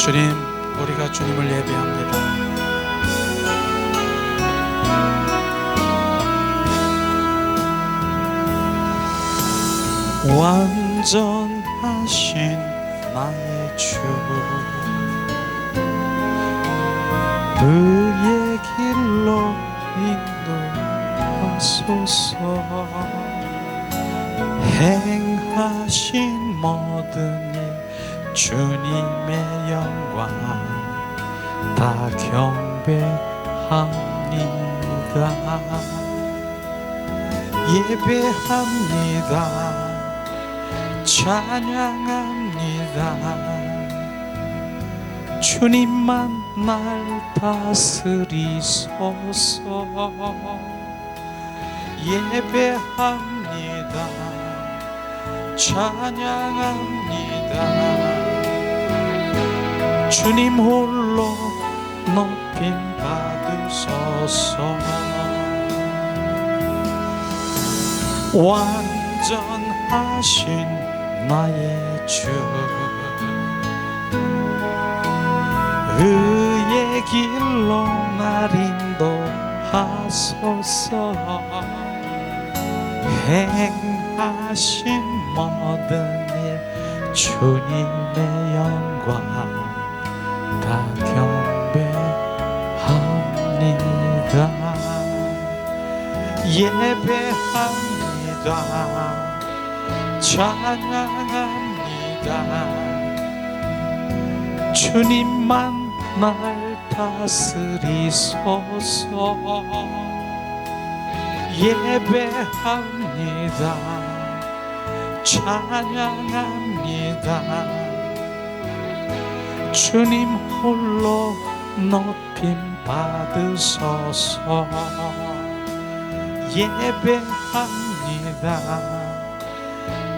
주님, 우리가 주님을 예배합니다. 완전하신 나의 주, 그의 길로 인도하소서. 행하신 모든 일 주님의 영광 다 경배합니다. 예배합니다. 찬양합니다. 주님만 날 다스리소서. 예배합니다. 찬양합니다. 주님 홀로 높임 받으소서. 완전하신 나의 주, 그의 길로 날 인도하소서. 행하신 모든 일 주님의 영광 다 경배합니다. 예배합니다. 찬양합니다. 주님만 날 다스리소서. 예배합니다. 찬양합니다. 주님 홀로 높임 받으소서. 예배합니다.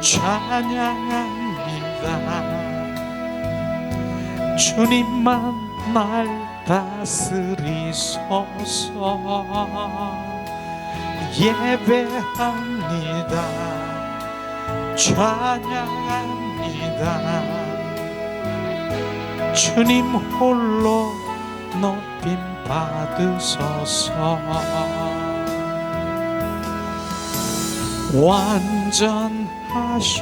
찬양합니다. 주님만 날 다스리소서. 예배합니다. 찬양합니다. 주님 홀로 높임 받으소서. 완전하신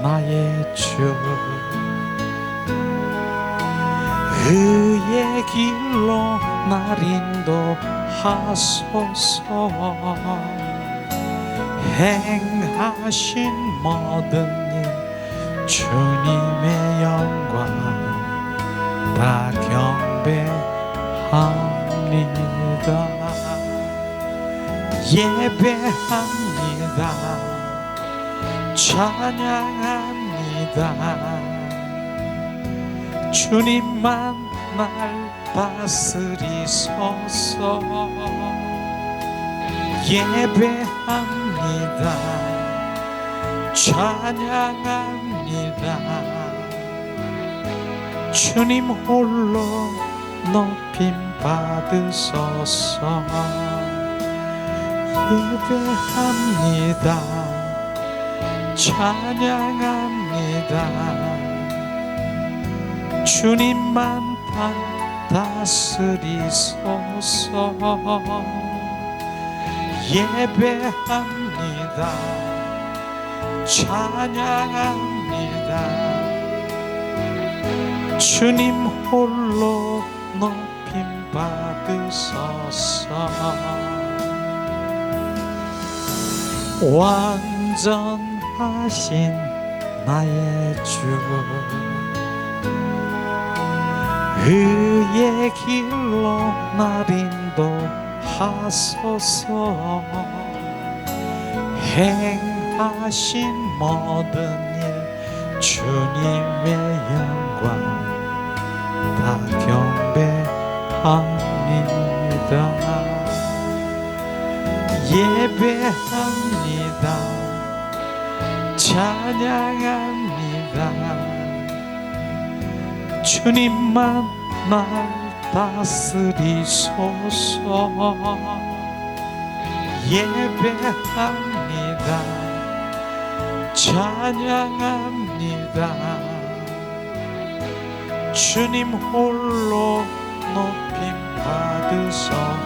나의 주, 그의 길로 날 인도하소서. 행하신 모든 일 주님의 영광 다 경배합니다. 예배합니다. 찬양합니다. 주님만 날 다스리소서. 예배합니다. 찬양합니다. 주님 홀로 높임 받으소서. 예배합니다. 찬양합니다. 주님만 다스리소서. 예배합니다. 찬양합니다. 주님 홀로 높임 받으소서. 완전하신 나의 주, 그의 길로 날 인도하소서. 행하신 모든 일 주님의 영광 다 경배합니다. 예배합니다. 찬양합니다. 주님만 날 다스리소서. 예배합니다. 찬양합니다. 주님 홀로 높임 받으소서.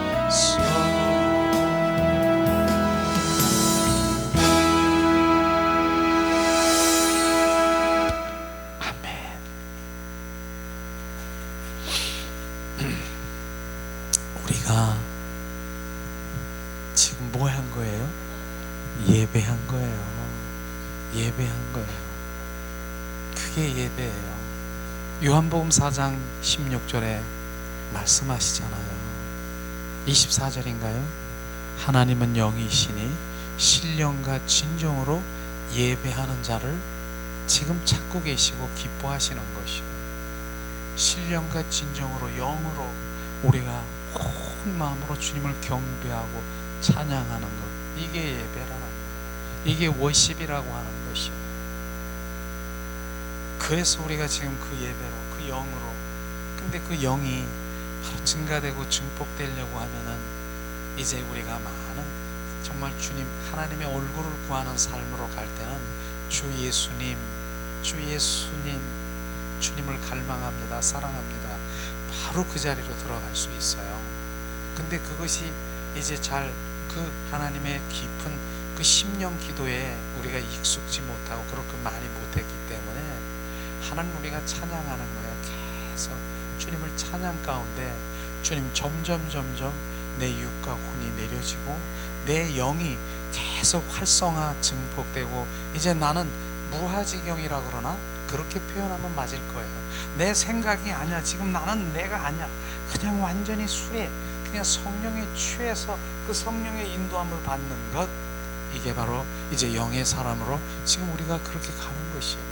아멘. 우리가 지금 뭐 한 거예요? 예배한 거예요. 예배한 거예요. 그게 예배예요. 요한복음 4장 16절에 말씀하시잖아요. 24절인가요? 하나님은 영이시니 신령과 진정으로 예배하는 자를 지금 찾고 계시고 기뻐하시는 것이요. 신령과 진정으로 영으로 우리가 온 마음으로 주님을 경배하고 찬양하는 것, 이게 예배라는 거예요. 이게 워십이라고 하는 것이요. 그래서 우리가 지금 그 예배로, 그 영으로, 근데 그 영이 바로 증가되고 증폭되려고 하면은 이제 우리가 많은 정말 주님 하나님의 얼굴을 구하는 삶으로 갈 때는 주 예수님, 주 예수님, 주님을 갈망합니다, 사랑합니다, 바로 그 자리로 들어갈 수 있어요. 근데 그것이 이제 잘 그 하나님의 깊은 그 심령 기도에 우리가 익숙지 못하고 그렇게 많이 못했기 때문에 하나님 우리가 찬양하는 거예요. 계속 주님을 찬양 가운데 주님 점점 내 육과 혼이 내려지고 내 영이 계속 활성화 증폭되고 이제 나는 무아지경이라 그러나 그렇게 표현하면 맞을 거예요. 내 생각이 아니야. 지금 나는 내가 아니야. 그냥 완전히 술에 그냥 성령에 취해서 그 성령의 인도함을 받는 것, 이게 바로 이제 영의 사람으로 지금 우리가 그렇게 가는 것이에요.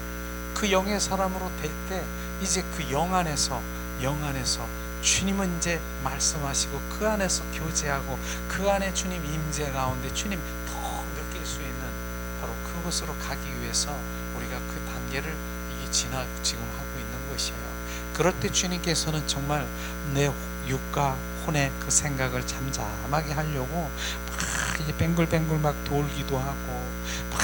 그 영의 사람으로 될 때 이제 그 영 안에서 주님은 이제 말씀하시고 그 안에서 교제하고 그 안에 주님 임재 가운데 주님 더 느낄 수 있는 바로 그것으로 가기 위해서 우리가 그 단계를 이게 지금 하고 있는 것이에요. 그럴 때 주님께서는 정말 내 육과 혼의 그 생각을 잠잠하게 하려고 막 이제 뱅글뱅글 막 돌기도 하고 막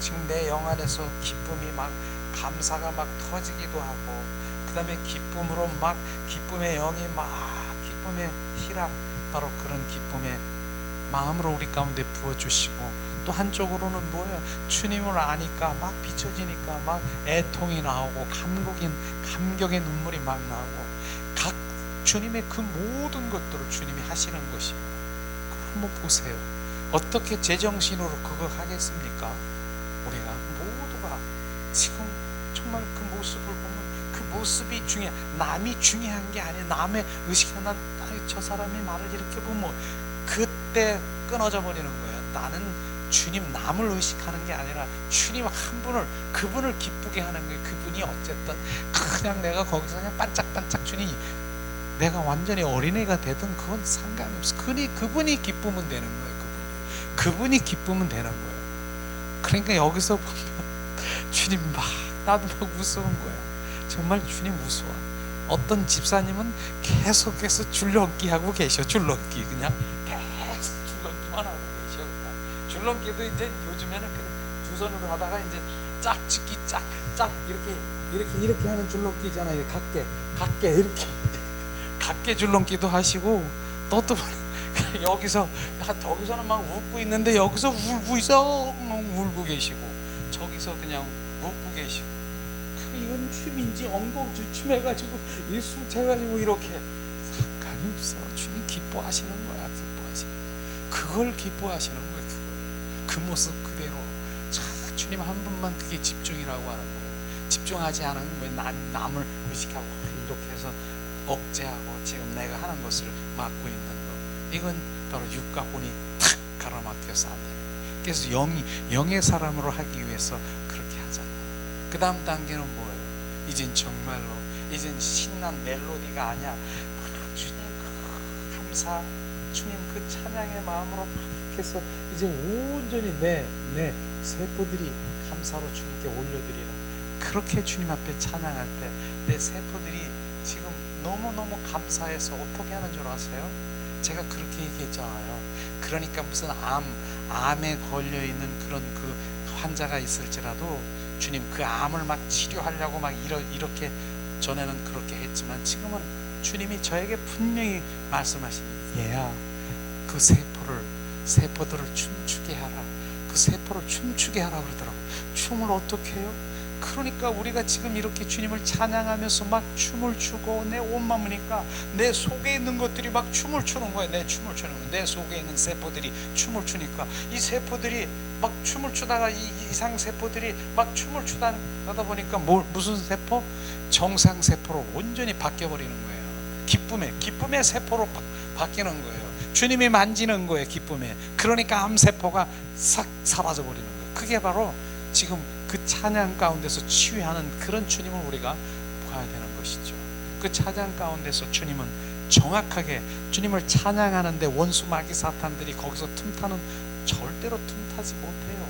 지금 내 영 안에서 기쁨이 막 감사가 막 터지기도 하고 그 다음에 기쁨으로 막 기쁨의 영이 막 기쁨의 희락, 바로 그런 기쁨의 마음으로 우리 가운데 부어주시고 또 한쪽으로는 뭐예요? 주님을 아니까 막 비춰지니까 막 애통이 나오고 감격의 눈물이 막 나오고 각 주님의 그 모든 것들을 주님이 하시는 것이에요. 한번 보세요. 어떻게 제정신으로 그거 하겠습니까? 우리가 모두가 지금 정말 그 모습을 보면 그 모습이 남이 중요한 게 아니에요. 남의 의식하는 저 사람이 나를 이렇게 보면 그때 끊어져 버리는 거예요. 나는 주님 남을 의식하는 게 아니라 주님 한 분을, 그분을 기쁘게 하는 거예요. 그분이 어쨌든 그냥 내가 거기서 그냥 반짝반짝 주님, 내가 완전히 어린애가 되든 그건 상관이 없어. 그분이 기쁘면 되는 거예요. 그분이 기쁘면 되는 거예요. 그러니까 여기서 보면 주님 막 나도 막 무서운 거야. 정말 주님 무서워. 어떤 집사님은 계속해서 줄넘기 하고 계셔. 줄넘기 그냥 계속 줄넘기만 하고 계셔. 그냥 줄넘기도 이제 요즘에는 두 손으로 하다가 이제 짝짓기 짝 이렇게 하는 줄넘기 있잖아요. 각게 이렇게 각게 줄넘기도 하시고 또 저기서는 막 웃고 있는데 여기서 울고 계시고 저기서 그냥 웃고 계시고 이건 춤인지 엉거주춤해가지고 일술 채가지고 이렇게 상관이 없어. 주님 기뻐하시는 거야. 그걸 기뻐하시는 거야. 그 모습 그대로 주님 한 분만 그게 집중이라고 하는 거예요. 집중하지 않으면 왜 남을 의식하고 이렇게 해서 억제하고 지금 내가 하는 것을 막고 있는 거, 이건 바로 육과 혼이 탁 가로막혀서 안 돼요. 그래서 영의 사람으로 하기 위해서 그렇게 하잖아요. 그 다음 단계는 뭐예요? 이젠 정말로 이젠 신난 멜로디가 아니야. 주님 그 감사, 주님 그 찬양의 마음으로 막 해서 이제 온전히 내 세포들이 감사로 주님께 올려드리는, 그렇게 주님 앞에 찬양할 때 내 세포들이 지금 너무너무 감사해서 어떻게 하는 줄 아세요? 제가 그렇게 얘기했잖아요. 그러니까 무슨 암에 걸려있는 그런 그 환자가 있을지라도 주님 그 암을 막 치료하려고 막 이렇게 전에는 그렇게 했지만 지금은 주님이 저에게 분명히 말씀하시니, 얘야, 그 세포들을 춤추게 하라. 그 세포를 춤추게 하라 그러더라고. 춤을 어떻게 해요? 그러니까 우리가 지금 이렇게 주님을 찬양하면서 막 춤을 추고 내 온몸이니까 내 속에 있는 것들이 막 춤을 추는 거예요. 내 춤을 추는 거예요. 내 속에 있는 세포들이 춤을 추니까 이 세포들이 막 춤을 추다가 이 이상 세포들이 막 춤을 추다 보니까 무슨 세포? 정상 세포로 온전히 바뀌어 버리는 거예요. 기쁨의 세포로 바뀌는 거예요. 주님이 만지는 거예요. 기쁨에. 그러니까 암세포가 싹 사라져 버리는 거예요. 그게 바로 지금 그 찬양 가운데서 치유하는 그런 주님을 우리가 봐야 되는 것이죠. 그 찬양 가운데서 주님은 정확하게, 주님을 찬양하는데 원수 마귀 사탄들이 거기서 틈타는, 절대로 틈타지 못해요.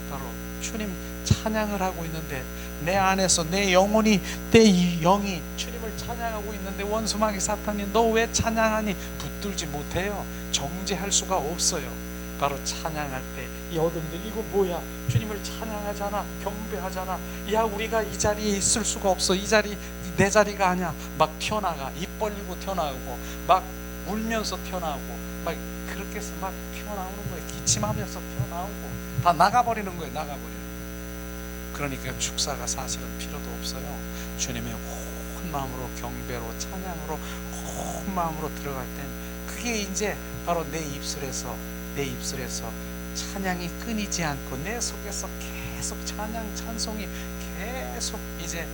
바로 주님 찬양을 하고 있는데 내 안에서 내 영혼이, 내 영이 주님을 찬양하고 있는데 원수 마귀 사탄이 너 왜 찬양하니 붙들지 못해요. 정죄할 수가 없어요. 바로 찬양할 때 이 어둠들, 이거 뭐야? 주님을 찬양하잖아, 경배하잖아. 야, 우리가 이 자리에 있을 수가 없어. 이 자리 내 자리가 아니야. 막 튀어나가, 입 벌리고 튀어나오고, 막 울면서 튀어나오고, 막 그렇게 해서 막 튀어나오는 거예요. 기침하면서 튀어나오고 다 나가버리는 거예요. 나가버리는 거예요. 그러니까 축사가 사실은 필요도 없어요. 주님의 온 마음으로 경배로, 찬양으로 온 마음으로 들어갈 땐 그게 이제 바로 내 입술에서 찬양이 끊이지 않고 내 속에서 계속 찬양, 찬송이 계속 이제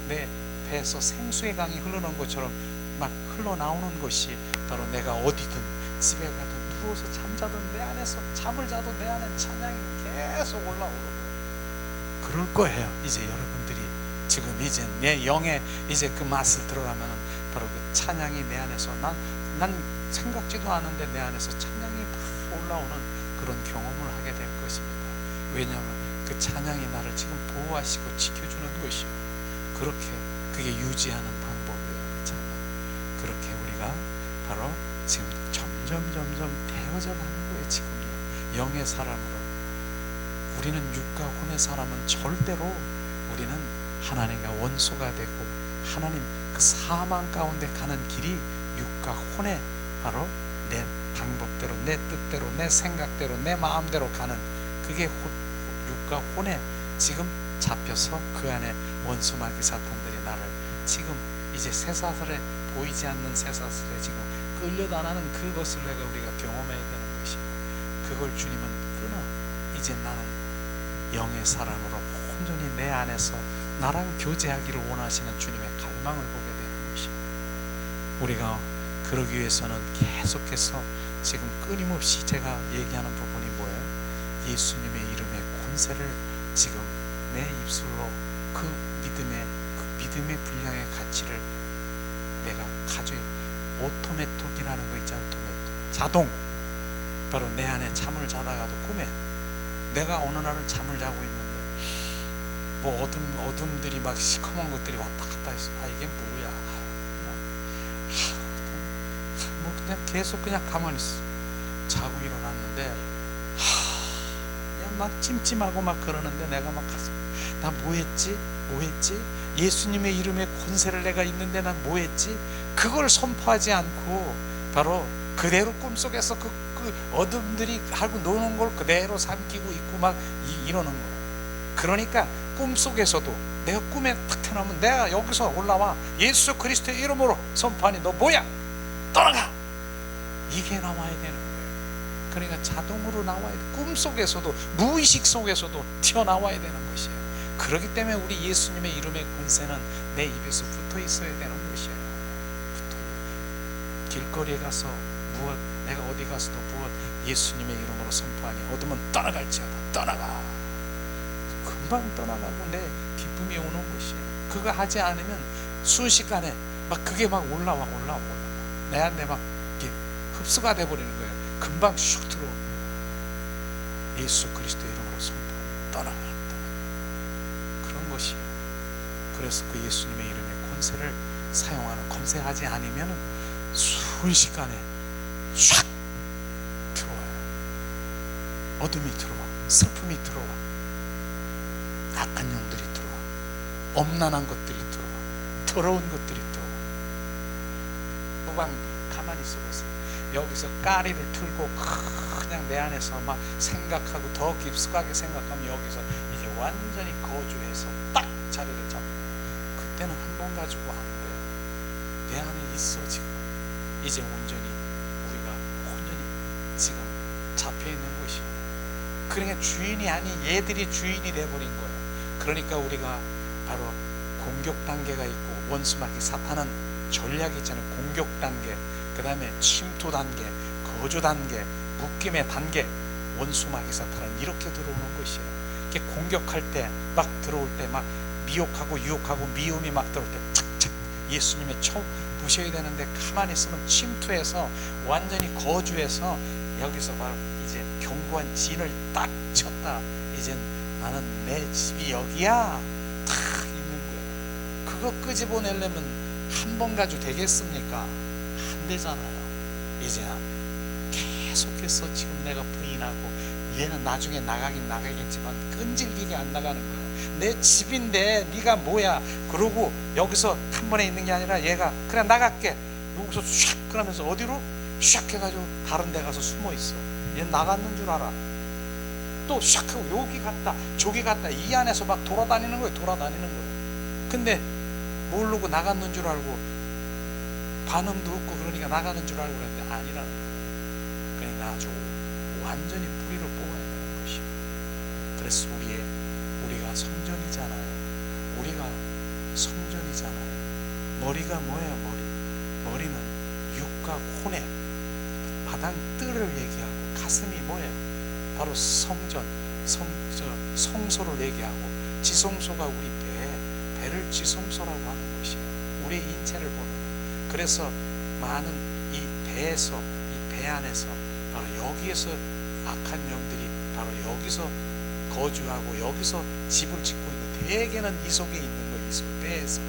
내 배에서 생수의 강이 흐르는 것처럼 막 흘러나오는 것이 바로 내가 어디든 집에 가든 누워서 잠자든 내 안에서 잠을 자도 내 안에 찬양이 계속 올라오는 거예요. 그럴 거예요. 이제 여러분들이 지금 이제 내 영에 이제 그 맛을 들어가면 바로 그 찬양이 내 안에서 난 생각지도 않은데 내 안에서 찬양이 막 올라오는 그런 경험을 하게 될 것입니다. 왜냐하면 그 찬양이 나를 지금 보호하시고 지켜주는 것이요. 그게 유지하는 방법이에요. 그 찬양. 그렇게 우리가 바로 지금 점점 되어져 가는 거예요. 지금요. 영의 사람으로. 우리는 육과 혼의 사람은 절대로 우리는 하나님과 원수가 되고 하나님 그 사망 가운데 가는 길이 육과 혼의 바로 내 방법대로, 내 뜻대로, 내 생각대로, 내 마음대로 가는 그게 육과 혼에 지금 잡혀서 그 안에 원수 마귀 사탄들이 나를 지금 이제 쇠사슬에, 보이지 않는 쇠사슬에 지금 끌려다나는 그것을 우리가 경험해야 되는 것입니다. 그걸 주님은 끊어. 이제 나는 영의 사람으로 온전히 내 안에서 나랑 교제하기를 원하시는 주님의 갈망을 보게 되는 것입니다. 우리가 그러기 위해서는 계속해서 지금 끊임없이 제가 얘기하는 부분이 뭐예요? 예수님의 이름의 권세를 지금 내 입술로 그 믿음의 분량의 가치를 내가 가져야, 오토매틱이라는 거 있잖아요. 오토매틱, 자동. 바로 내 안에 잠을 자다가도 꿈에 내가 어느 날은 잠을 자고 있는데 뭐 어둠들이 막 시커먼 것들이 왔다 갔다 했어. 이게 뭐야? 그냥 계속 그냥 가만히 있어. 자고 일어났는데 그냥 막 찜찜하고 막 그러는데 내가 막 가서 나 뭐했지? 예수님의 이름의 권세를 내가 있는데 난 뭐했지? 그걸 선포하지 않고 바로 그대로 꿈속에서 그 어둠들이 하고 노는 걸 그대로 삼키고 있고 막 이러는 거야. 그러니까 꿈속에서도 내가 꿈에 탁 태어나면 내가 여기서 올라와 예수 그리스도의 이름으로 선포하니 너 뭐야? 떠나가! 이게 나와야 되는 거예요. 그러니까 자동으로 나와야 돼. 꿈속에서도, 무의식 속에서도 튀어나와야 되는 것이에요. 그렇기 때문에 우리 예수님의 이름의 권세는 내 입에서 붙어 있어야 되는 것이에요. 길거리에 가서 무엇, 내가 어디 가서도 무엇 예수님의 이름으로 선포하니 어둠은 떠나갈지어다. 떠나가. 금방 떠나가고 내 기쁨이 오는 것이에요. 그거 하지 않으면 순식간에 막 그게 막 올라와. 내 안에 막 흡수가 돼버리는 거예요. 금방 슉 들어오는 거예요. 예수 그리스도 이름으로 선포하니 떠나가. 그런 것이에요. 그래서 그 예수님의 이름의 권세를 사용하는, 검색하지 않으면 순식간에 샥 들어와요. 어둠이 들어와, 슬픔이 들어와, 악한 영들이 들어와, 엄난한 것들이 들어와, 더러운 것들이 또 무방비. 가만히 있어 보세요. 여기서 까리를 틀고 그냥 내 안에서 막 생각하고 더 깊숙하게 생각하면 여기서 이제 완전히 거주해서 딱 자리를 잡고, 그때는 한 번 가지고 안 돼요. 내 안에 있어. 지금 이제 온전히 우리가 온전히 지금 잡혀 있는 것이에요. 그러니까 주인이 아닌 얘들이 주인이 돼버린 거예요. 그러니까 우리가 바로 공격 단계가 있고, 원수마귀 사탄은 전략이 있잖아요. 공격 단계, 그 다음에 침투 단계, 거주 단계, 묶임의 단계. 원수마귀 사탄은 이렇게 들어오는 것이에요. 이렇게 공격할 때, 막 들어올 때 막 미혹하고 유혹하고 미움이 막 들어올 때 착착 예수님의 처음 부셔야 되는데, 가만히 있으면 침투해서 완전히 거주해서 여기서 바로 이제 견고한 진을 딱 쳤다. 이제 나는 내 집이 여기야 딱 있는 거예요. 그거 끄집어내려면 한 번 가지고 되겠습니까? 안 되잖아요. 이제 계속해서 지금 내가 부인하고, 얘는 나중에 나가긴 나가겠지만 끈질기게 안 나가는 거예요. 내 집인데 네가 뭐야? 그러고 여기서 한 번에 있는 게 아니라 얘가 그래 나갈게, 여기서 샥 그러면서 어디로? 샥 해가지고 다른 데 가서 숨어 있어. 얘 나갔는 줄 알아. 또 샥 하고 여기 갔다 저기 갔다 이 안에서 막 돌아다니는 거예요. 돌아다니는 거예요. 근데 모르고 나갔는 줄 알고 반응도 없고, 그러니까 나가는 줄 알고 그랬는데 아니라는 거예요. 그러니까 아주 완전히 뿌리를 뽑아야 되는 것이에요. 그래서 우리가 성전이잖아요. 우리가 성전이잖아요. 머리가 뭐예요? 머리는 육과 혼의 마당 뜰을 얘기하고, 가슴이 뭐예요? 바로 성전, 성소를 얘기하고, 지성소가 우리 배를 지성소라고 하는 것이에요. 우리의 인체를 보면. 그래서 많은 이 배에서, 이 배 안에서 바로 여기에서 악한 영들이 바로 여기서 거주하고 여기서 집을 짓고 있는, 대개는 이 속에 있는 거예요. 이 속, 배에서.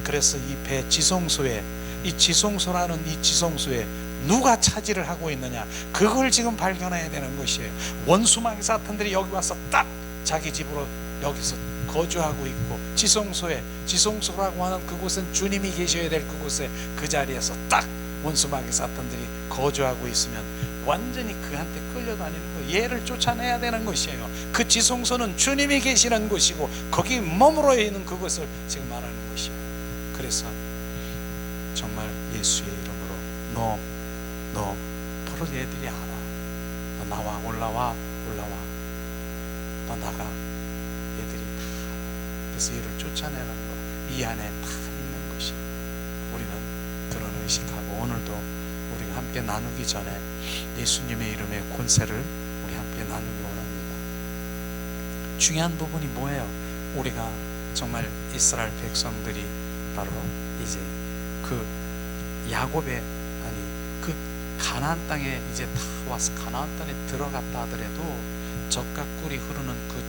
그래서 이 배 지성소에, 이 지성소라는 이 지성소에 누가 차지를 하고 있느냐, 그걸 지금 발견해야 되는 것이에요. 원수마귀 사탄들이 여기 와서 딱 자기 집으로 여기서 거주하고 있고, 지성소라고 하는 그곳은 주님이 계셔야 될 그곳에, 그 자리에서 딱 원수마귀 사탄들이 거주하고 있으면 완전히 그한테 끌려다니는 거예요. 얘를 쫓아내야 되는 것이에요. 그 지성소는 주님이 계시는 곳이고, 거기 머물러 있는 그것을 지금 말하는 것이에요. 그래서 정말 예수의 이름으로 너 바로 얘들이 알아. 너 나와, 올라와. 너 나가. 얘들이 다. 그래서 얘를 쫓아내는 거, 이 안에 다 있는 것이 우리는 그런 의식하고, 오늘도 우리가 함께 나누기 전에 예수님의 이름의 권세를 우리 함께 나누기 원합니다. 중요한 부분이 뭐예요? 우리가 정말 이스라엘 백성들이 바로 이제 그 야곱의 그 가나안 땅에 이제 다 와서 가나안 땅에 들어갔다 하더라도, 젖과 꿀이 흐르는 그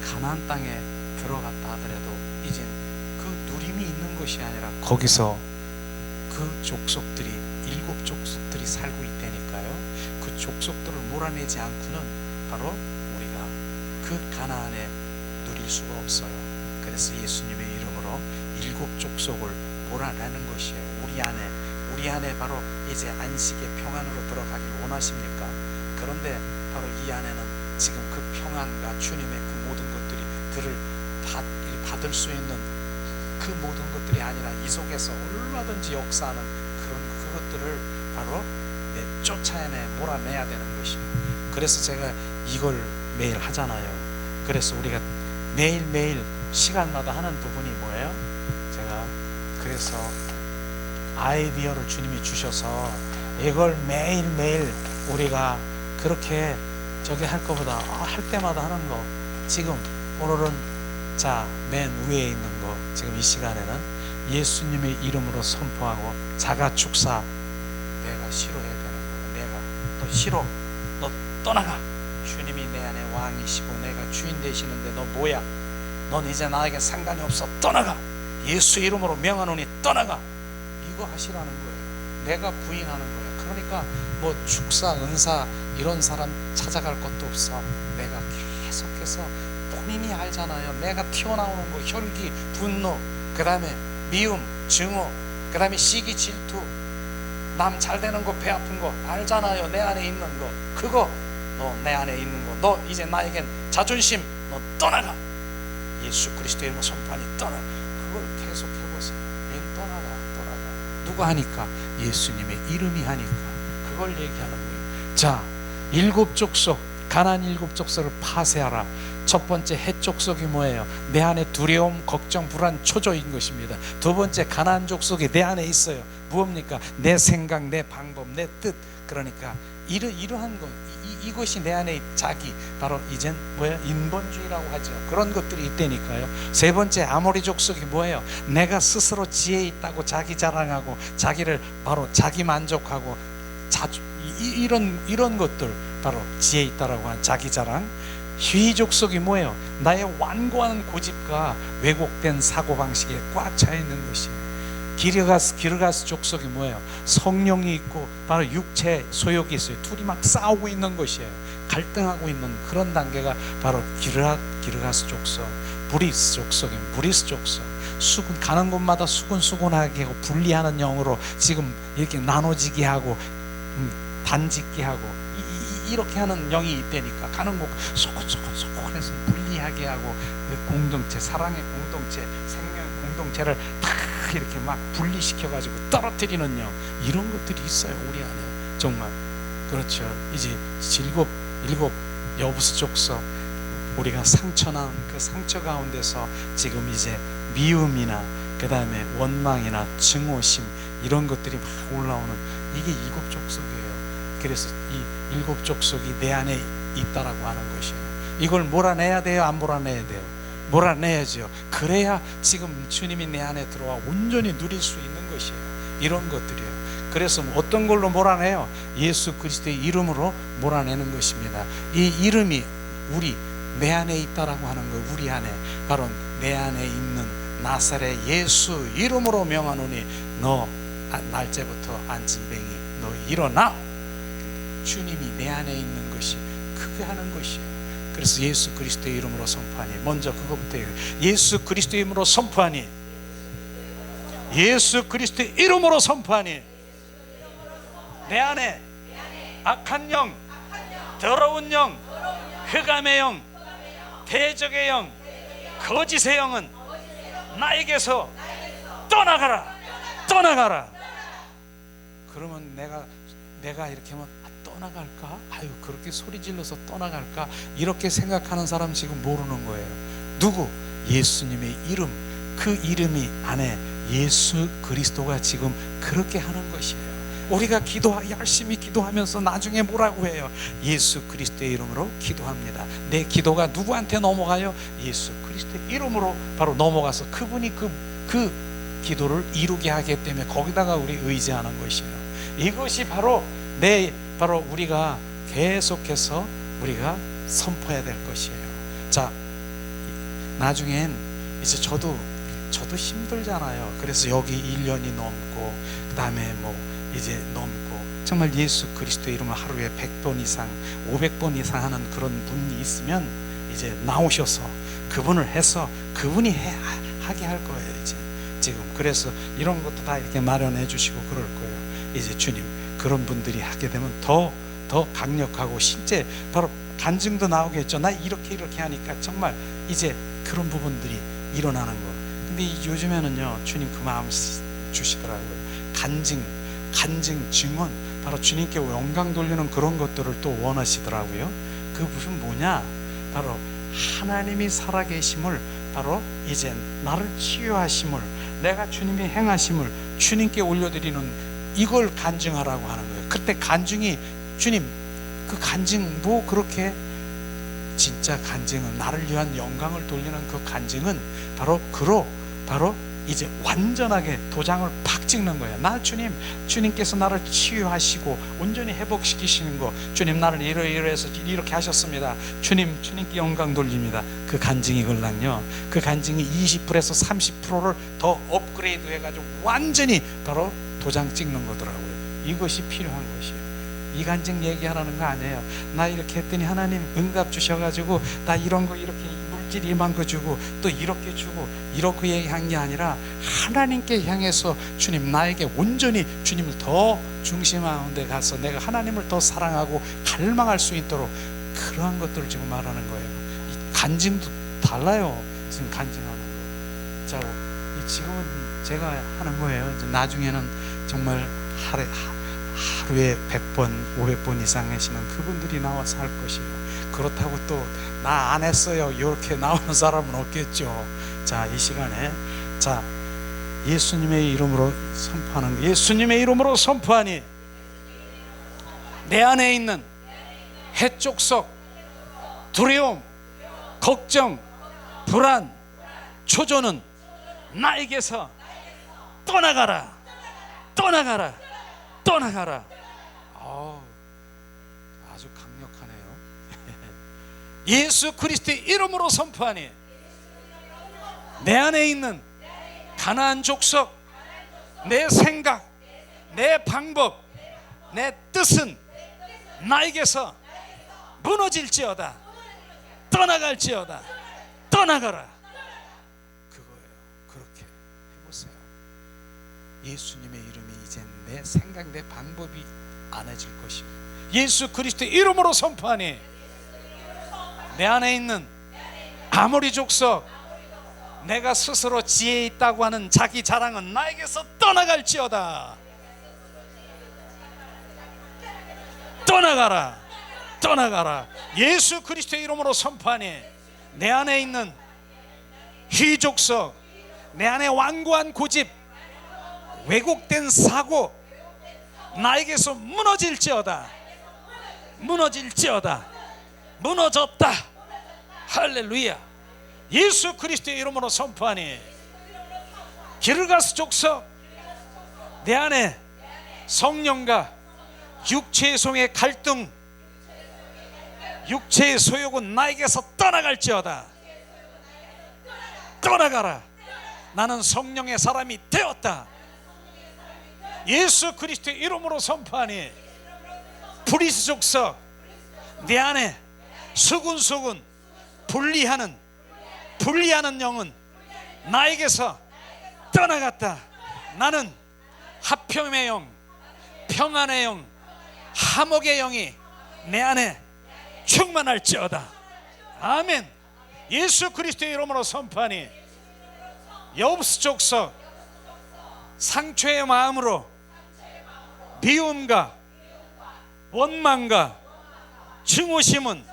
가나안 땅에 들어갔다 하더라도 이제 그 누림이 있는 것이 아니라 거기서 그 족속들이, 7 족속들이 살고 있다니까요. 그 족속들을 몰아내지 않고는 바로 우리가 그 가나안에 누릴 수가 없어요. 그래서 예수님의 이름으로 7 족속을 몰아내는 것이에요. 우리 안에 바로 이제 안식의 평안으로 들어가길 원하십니까? 그런데 바로 이 안에는 지금 그 평안과 주님의 그 모든 것들이 받을 수 있는 그 모든 것들이 아니라, 이 속에서 얼마든지 역사하는 그것들을 바로 쫓아내 몰아내야 되는 것입니다. 그래서 제가 이걸 매일 하잖아요. 그래서 우리가 매일매일 시간마다 하는 부분이 뭐예요? 제가 그래서 아이디어를 주님이 주셔서 이걸 매일매일 우리가 그렇게 저기 할 것보다 할 때마다 하는 거, 지금 오늘은 자 맨 위에 있는 거, 지금 이 시간에는 예수님의 이름으로 선포하고, 자가 축사, 내가 싫어해야 되는 거야. 내가 너 싫어, 너 떠나가. 주님이 내 안에 왕이시고 내가 주인 되시는데 너 뭐야? 넌 이제 나에게 상관이 없어. 떠나가. 예수 이름으로 명하노니 떠나가. 이거 하시라는 거예요. 내가 부인하는 거예요. 그러니까 뭐 축사, 은사 이런 사람 찾아갈 것도 없어. 내가 계속해서 본인이 알잖아요. 내가 튀어나오는 거, 혈기, 분노, 그 다음에 미움, 증오, 그 다음에 시기, 질투, 남 잘 되는 거, 배 아픈 거 알잖아요. 내 안에 있는 거, 그거 너 내 안에 있는 거, 너 이제 나에겐 자존심, 너 떠나가. 예수 그리스도의 이름으로 선포하니 떠나가. 그걸 계속 해보세요. 떠나가. 누가 하니까? 예수님의 이름이 하니까. 그걸 얘기하는 거예요. 자, 7 족속, 가나안 7 족속을 파쇄하라. 첫 번째 헷 족속이 뭐예요? 내 안에 두려움, 걱정, 불안, 초조인 것입니다. 두 번째 가나안 족속이 내 안에 있어요. 무엇입니까? 내 생각, 내 방법, 내 뜻. 그러니까 이러한 것, 이것이 내 안에 자기, 바로 이젠 뭐예요? 인본주의라고 하죠. 그런 것들이 있다니까요. 세 번째 아모리 족속이 뭐예요? 내가 스스로 지혜 있다고 자기 자랑하고, 자기를 바로 자기 만족하고, 이런 것들, 바로 지혜 있다라고 하는 자기 자랑. 휘 족속이 뭐예요? 나의 완고한 고집과 왜곡된 사고방식에 꽉 차 있는 것이에요. 기르가스 족속이 뭐예요? 성령이 있고 바로 육체 소욕이 있어요. 둘이 막 싸우고 있는 것이에요. 갈등하고 있는 그런 단계가 바로 기르가스 족속. 브리스 족속이 브리스 족속. 가는 곳마다 수군수군하게 하고 분리하는 영으로 지금 이렇게 나눠지게 하고 단짓게 하고 이렇게 하는 영이 있다니까. 가는 곳 소곤소곤해서 분리하게 하고, 그 공동체, 사랑의 공동체, 생명 공동체를 다 이렇게 막 분리시켜가지고 떨어뜨리는 영, 이런 것들이 있어요 우리 안에. 정말 그렇죠. 이제 일곱 여부수 족속, 우리가 상처난 그 상처 가운데서 지금 이제 미움이나 그 다음에 원망이나 증오심, 이런 것들이 막 올라오는, 이게 7 족속이에요. 그래서 이 7 족속이 내 안에 있다라고 하는 것이에요. 이걸 몰아내야 돼요? 안 몰아내야 돼요? 몰아내야죠. 그래야 지금 주님이 내 안에 들어와 온전히 누릴 수 있는 것이에요. 이런 것들이에요. 그래서 어떤 걸로 몰아내요? 예수 그리스도의 이름으로 몰아내는 것입니다. 이 이름이 내 안에 있다라고 하는 거예요. 우리 안에, 바로 내 안에 있는 나사렛 예수 이름으로 명하노니 너 날짜부터 앉은뱅이 너 일어나. 주님이 내 안에 있는 것이 크게 하는 것이에요. 그래서 예수 그리스도의 이름으로 선포하니, 먼저 그것부터 해요. 예수 그리스도의 이름으로 선포하니, 예수 그리스도의 이름으로 선포하니, 내 안에 악한 영, 더러운 영, 흑암의 영, 대적의 영, 거짓의 영은 나에게서 떠나가라. 그러면 내가 이렇게 하면 떠나갈까? 아유, 그렇게 소리 질러서 떠나갈까? 이렇게 생각하는 사람 지금 모르는 거예요. 누구? 예수님의 이름, 그 이름이 안에 예수 그리스도가 지금 그렇게 하는 것이에요. 우리가 열심히 기도하면서 나중에 뭐라고 해요? 예수 그리스도의 이름으로 기도합니다. 내 기도가 누구한테 넘어가요? 예수 그리스도의 이름으로 바로 넘어가서 그분이 그 기도를 이루게 하기 때문에 거기다가 우리 의지하는 것이에요. 이것이 바로 우리가 계속해서 우리가 선포해야 될 것이에요. 자, 나중엔 이제 저도 힘들잖아요. 그래서 여기 1년이 넘고, 그 다음에 이제 넘고, 정말 예수 그리스도의 이름을 하루에 100번 이상 500번 이상 하는 그런 분이 있으면 이제 나오셔서 그분을 해서 그분이 하게 할 거예요. 이제 지금 그래서 이런 것도 다 이렇게 마련해 주시고 그럴 거예요. 이제 주님, 그런 분들이 하게 되면 더 강력하고 실제 바로 간증도 나오겠죠. 나 이렇게 하니까 정말 이제 그런 부분들이 일어나는 거. 근데 요즘에는요, 주님 그 마음 주시더라고요. 간증, 증언, 바로 주님께 영광 돌리는 그런 것들을 또 원하시더라고요. 그 무슨 뭐냐? 바로 하나님이 살아계심을, 바로 이제 나를 치유하심을, 내가 주님이 행하심을 주님께 올려드리는, 이걸 간증하라고 하는 거예요. 그때 간증이, 주님 그 간증 그렇게 진짜 간증은, 나를 위한 영광을 돌리는 그 간증은 바로 이제 완전하게 도장을 팍 찍는 거예요. 주님께서 나를 치유하시고 온전히 회복시키시는 거, 주님 나를 이러해서 이렇게 하셨습니다. 주님께 영광 돌립니다. 그 간증이 걸랑요, 그 간증이 20%에서 30%를 더 업그레이드 해가지고 완전히 바로 도장 찍는 거더라고요. 이것이 필요한 것이에요. 이 간증 얘기하라는 거 아니에요. 나 이렇게 했더니 하나님 응답 주셔가지고 나 이런 거 이렇게 이만 거 주고 또 이렇게 주고 이렇게 한 게 아니라 하나님께 향해서 주님 나에게 온전히 주님을 더 중심하는 데 가서 내가 하나님을 더 사랑하고 갈망할 수 있도록 그러한 것들을 지금 말하는 거예요. 이 간증도 달라요. 지금 간증하는 거. 자, 지금은 제가 하는 거예요. 이제 나중에는 정말 하루에 100번, 500번 이상 하시는 그분들이 나와서 할 것이에요. 그렇다고 또 나 안 했어요 이렇게 나오는 사람은 없겠죠. 자, 이 시간에 자 예수님의 이름으로 선포하는 거. 예수님의 이름으로 선포하니 내 안에 있는 해쪽석, 두려움, 걱정, 불안, 초조는 나에게서 떠나가라, 떠나가라, 떠나가라. 아주 강력하네요. 예수 그리스도의 이름으로 선포하니 내 안에 있는 가나안 족속, 내 생각, 내 방법, 내 뜻은 나에게서 무너질지어다, 떠나갈지어다, 떠나가라. 그거예요. 그렇게 해보세요. 예수님의 이름이 이제 내 생각, 내 방법이 안해질 것이고 예수 그리스도의 이름으로 선포하니 내 안에 있는 아모리 족속, 내가 스스로 지혜 있다고 하는 자기 자랑은 나에게서 떠나갈지어다, 떠나가라, 떠나가라. 예수 그리스도의 이름으로 선포하니 내 안에 있는 희족석, 내 안에 완고한 고집, 왜곡된 사고 나에게서 무너질지어다, 무너질지어다, 무너졌다. 할렐루야. 예수 그리스도의 이름으로 선포하니 기르가스 족속, 내 안에 성령과 육체의 송의 갈등, 육체의 소욕은 나에게서 떠나갈지어다, 떠나가라. 나는 성령의 사람이 되었다. 예수 그리스도의 이름으로 선포하니 브리스 족속, 내 안에 수군수군 분리하는 영은 나에게서 떠나갔다. 나는 화평의 영, 평안의 영, 화목의 영이 내 안에 충만할지어다. 아멘. 예수 그리스도의 이름으로 선포하니 여우스 족속, 상처의 마음으로 미움과 원망과 증오심은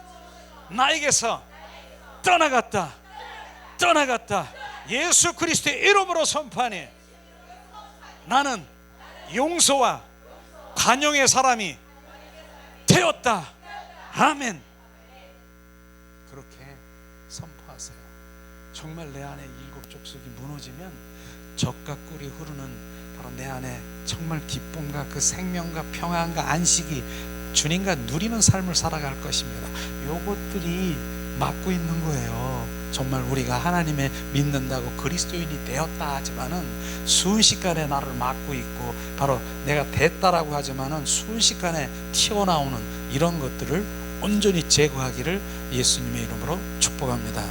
나에게서 떠나갔다, 떠나갔다. 예수 그리스도의 이름으로 선포하니 나는 용서와 관용의 사람이 되었다. 아멘. 그렇게 선포하세요. 정말 내 안에 일곱 족속이 무너지면 젖과 꿀이 흐르는 바로 내 안에 정말 기쁨과 그 생명과 평안과 안식이 주님과 누리는 삶을 살아갈 것입니다. 요것들이 막고 있는 거예요. 정말 우리가 하나님의 믿는다고 그리스도인이 되었다 하지만은 순식간에 나를 막고 있고 바로 내가 됐다라고 하지만은 순식간에 튀어나오는 이런 것들을 온전히 제거하기를 예수님의 이름으로 축복합니다.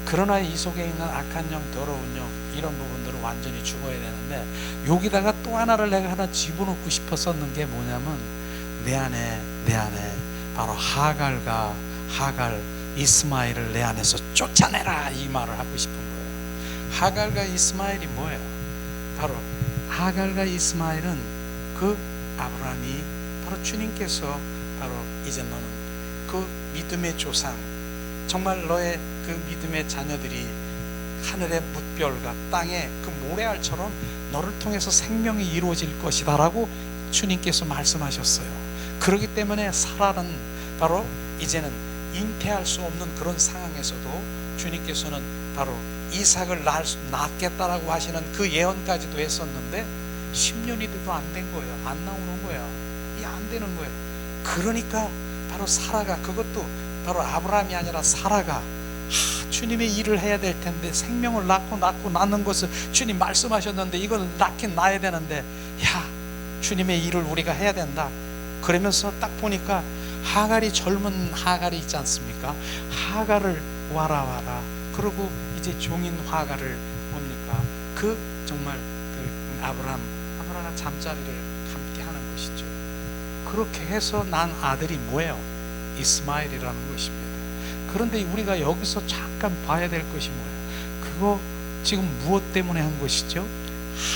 그러나 이 속에 있는 악한 영, 더러운 영, 이런 부분들은 완전히 죽어야 되는데 여기다가 또 하나를 내가 하나 집어넣고 싶었었는 게 뭐냐면 내 안에 바로 하갈 이스마엘을 내 안에서 쫓아내라, 이 말을 하고 싶은 거예요. 하갈과 이스마엘이 뭐예요? 바로 하갈과 이스마엘은 그 아브라함이 바로 주님께서 바로 이제 너는 그 믿음의 조상, 정말 너의 그 믿음의 자녀들이 하늘의 뭇별과 땅의 그 모래알처럼 너를 통해서 생명이 이루어질 것이다 라고 주님께서 말씀하셨어요. 그렇기 때문에 사라는 바로 이제는 잉태할 수 없는 그런 상황에서도 주님께서는 바로 이삭을 낳겠다라고 하시는 그 예언까지도 했었는데 10년이 돼도 안 된 거예요. 안 나오는 거예요. 이게 안 되는 거예요. 그러니까 바로 사라가, 그것도 바로 아브라함이 아니라 사라가 주님의 일을 해야 될 텐데 생명을 낳는 것을 주님 말씀하셨는데 이걸 낳긴 낳아야 되는데 야, 주님의 일을 우리가 해야 된다. 그러면서 딱 보니까 하갈이 젊은 하갈이 있지 않습니까? 하갈을 와라. 그리고 이제 종인 하갈을 뭡니까? 그 정말 그 아브라함과 잠자리를 함께 하는 것이죠. 그렇게 해서 난 아들이 뭐예요? 이스마엘이라는 것입니다. 그런데 우리가 여기서 잠깐 봐야 될 것이 뭐예요? 그거 지금 무엇 때문에 한 것이죠?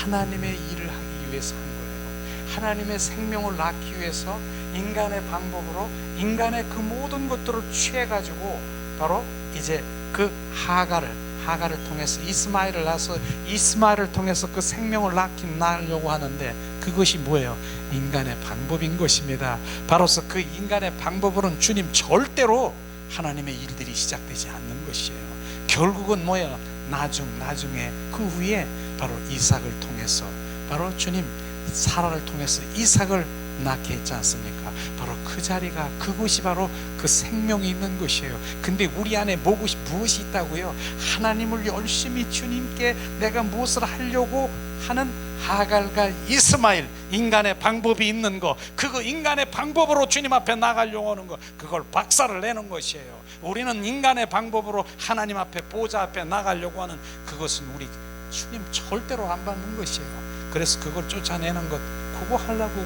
하나님의 일을 하기 위해서 한 거예요. 하나님의 생명을 낳기 위해서 인간의 방법으로 인간의 그 모든 것들을 취해가지고 바로 이제 그 하갈을 통해서 이스마엘을 낳아서 이스마엘을 통해서 그 생명을 낳으려고 하는데 그것이 뭐예요? 인간의 방법인 것입니다. 바로서 그 인간의 방법으로는 주님 절대로 하나님의 일들이 시작되지 않는 것이에요. 결국은 뭐예요? 나중에 그 후에 바로 이삭을 통해서 바로 주님 사라를 통해서 이삭을 낳게 했지 않습니까? 바로 그 자리가 그곳이 바로 그 생명이 있는 것이에요. 근데 우리 안에 무엇이 있다고요? 하나님을 열심히 주님께 내가 무엇을 하려고 하는 하갈과 이스마엘, 인간의 방법이 있는 거, 그거 인간의 방법으로 주님 앞에 나가려고 하는 거, 그걸 박살을 내는 것이에요. 우리는 인간의 방법으로 하나님 앞에 보좌 앞에 나가려고 하는 그것은 우리 주님 절대로 안 받는 것이에요. 그래서 그걸 쫓아내는 것, 그거 하려고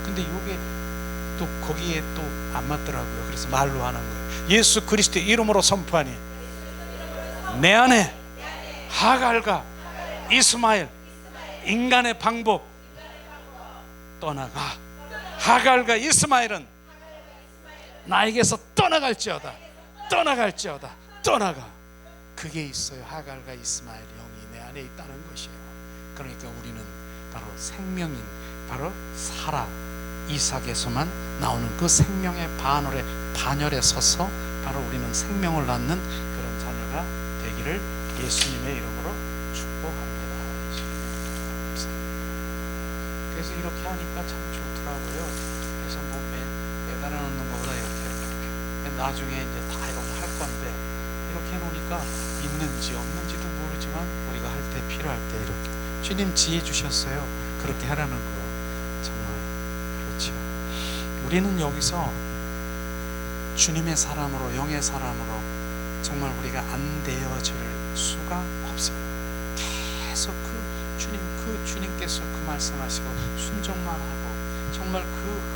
근데 이게 또 거기에 또 안 맞더라고요. 그래서 말로 하는 거예요. 예수 그리스도의 이름으로 선포하니 내 안에 하갈과 이스마엘, 인간의 방법 떠나가. 하갈과 이스마엘은 나에게서 떠나갈지어다. 떠나가. 그게 있어요. 하갈과 이스마엘 영이 내 안에 있다는 것이에요. 그러니까 우리는 바로 생명인 바로 사라 이삭에서만 나오는 그 생명의 반열에 서서 바로 우리는 생명을 낳는 그런 자녀가 되기를 예수님의 이름으로 축복합니다. 그래서 이렇게 하니까 참 좋더라고요. 그래서 뭐 매달아 놓는 것보다 이렇게 나중에 이제 다 이렇게 할 건데 이렇게 해놓으니까 있는지 없는지도 모르지만 우리가 할 때 필요할 때 이렇게 주님 지혜 주셨어요. 그렇게 하라는 거 정말 그렇죠. 우리는 여기서 주님의 사람으로 영의 사람으로 정말 우리가 안 되어질 수가 없어요. 계속 주님께서 그 말씀하시고 순종만 하고 정말 그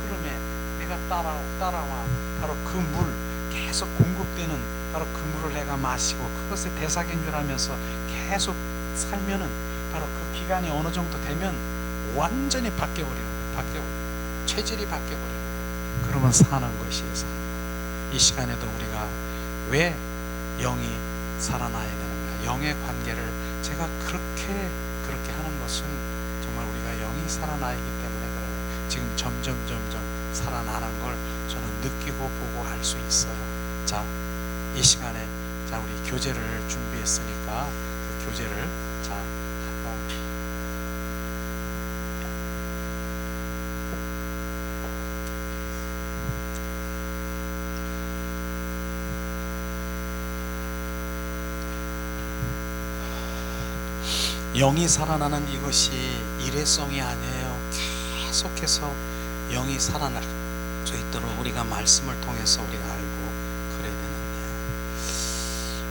흐름에 내가 따라와 바로 그 물 계속 공급되는 바로 그 물을 내가 마시고 그것을 대사경결하면서 계속 살면은 바로 그 기간이 어느 정도 되면 완전히 바뀌어버리는 거예요. 체질이 바뀌어버리는 거예요. 그러면 사는 것이 삶. 이 시간에도 우리가 왜 영이 살아나야 되는가? 영의 관계를 제가 그렇게 하는 것은 정말 우리가 영이 살아나기 때문에 그래요. 지금 점점 살아나는 걸 저는 느끼고 보고 할 수 있어요. 자, 이 시간에 자 우리 교제를 준비했으니까 그 교제를 자 한번 영이 살아나는 이것이 일회성이 아니에요. 계속해서 영이 살아날 수 있도록 우리가 말씀을 통해서 우리가 알고 그래야 되는데,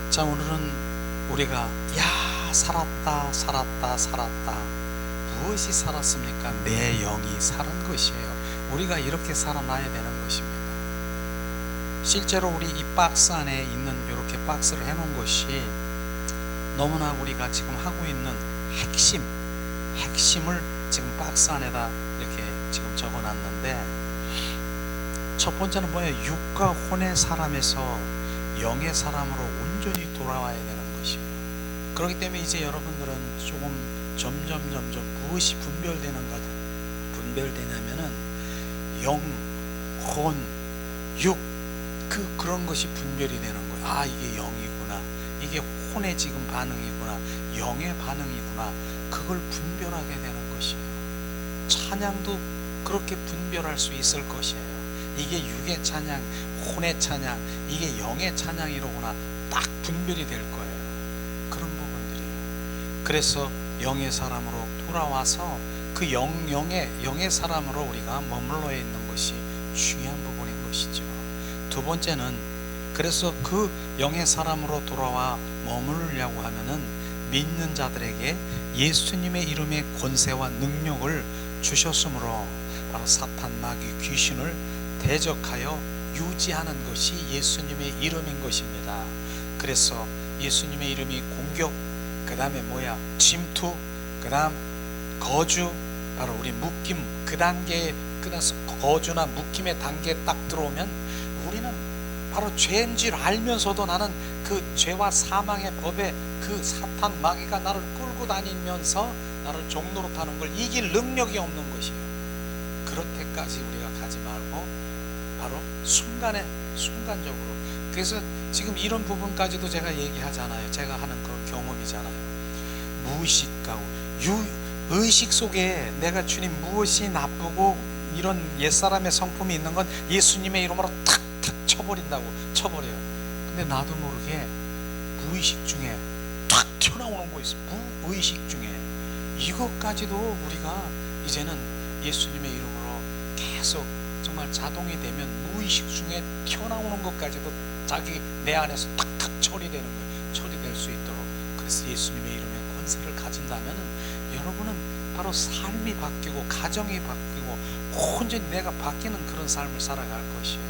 자 오늘은 우리가 살았다 무엇이 살았습니까? 내 영이 살은 것이에요. 우리가 이렇게 살아나야 되는 것입니다. 실제로 우리 이 박스 안에 있는 이렇게 박스를 해놓은 것이 너무나 우리가 지금 하고 있는 핵심을 지금 박스 안에다 이렇게 지금 적어놨는데, 첫 번째는 뭐예요? 육과 혼의 사람에서 영의 사람으로 온전히 돌아와야 되는 것이에요. 그렇기 때문에 이제 여러분들은 조금 점점 무엇이 분별되냐면은 영, 혼, 육 그런 것이 분별이 되는 거예요. 아, 이게 영이구나, 이게 혼의 지금 반응이구나, 영의 반응이구나, 그걸 분별하게 되는 것이에요. 찬양도 그렇게 분별할 수 있을 것이에요. 이게 육의 찬양, 혼의 찬양, 이게 영의 찬양이로구나, 딱 분별이 될 거예요. 그런 부분들이에요. 그래서 영의 사람으로 돌아와서 그 영의 사람으로 우리가 머물러 있는 것이 중요한 부분인 것이죠. 두 번째는 그래서 그 영의 사람으로 돌아와 머무르려고 하면은 믿는 자들에게 예수님의 이름의 권세와 능력을 주셨으므로 바로 사탄 마귀 귀신을 대적하여 유지하는 것이 예수님의 이름인 것입니다. 그래서 예수님의 이름이 공격, 그 다음에 침투, 그 다음 거주, 바로 우리 묶임, 그 단계에 끝나서 거주나 묶임의 단계에 딱 들어오면 우리는 바로 죄인 줄 알면서도 나는 그 죄와 사망의 법에 그 사탄 마귀가 나를 끌고 다니면서 나를 종로로 타는 걸 이길 능력이 없는 것이에요. 그렇게까지 우리가 가지 말고 바로 순간적으로. 그래서 지금 이런 부분까지도 제가 얘기하잖아요. 제가 하는 그런 경험이잖아요. 무의식하고 의식 속에 내가 주님 무엇이 나쁘고 이런 옛사람의 성품이 있는 건 예수님의 이름으로 탁탁 쳐버려요. 근데 나도 모르게 무의식 중에 탁 튀어나오는 거 있어요. 무의식 중에. 이것까지도 우리가 이제는 예수님의 이름으로 계속 정말 자동이 되면 무의식 중에 튀어나오는 것까지도 자기 내 안에서 탁탁 처리되는 거예요. 처리될 수 있도록. 그래서 예수님의 이름의 권세를 가진다면 여러분은 바로 삶이 바뀌고 가정이 바뀌고 온전히 내가 바뀌는 그런 삶을 살아갈 것이에요.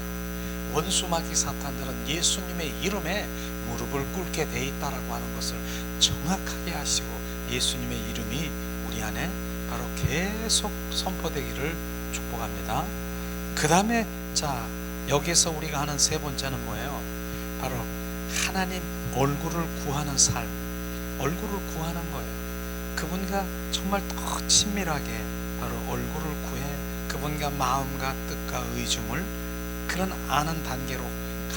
원수 마귀 사탄들은 예수님의 이름에 무릎을 꿇게 돼 있다라고 하는 것을 정확하게 하시고 예수님의 이름이 우리 안에 바로 계속 선포되기를 축복합니다. 그 다음에 여기서 우리가 하는 세 번째는 뭐예요? 바로 하나님 얼굴을 구하는 삶, 얼굴을 구하는 거예요. 그분과 정말 더 친밀하게 바로 얼굴을 구해 그분과 마음과 뜻과 의중을 그런 아는 단계로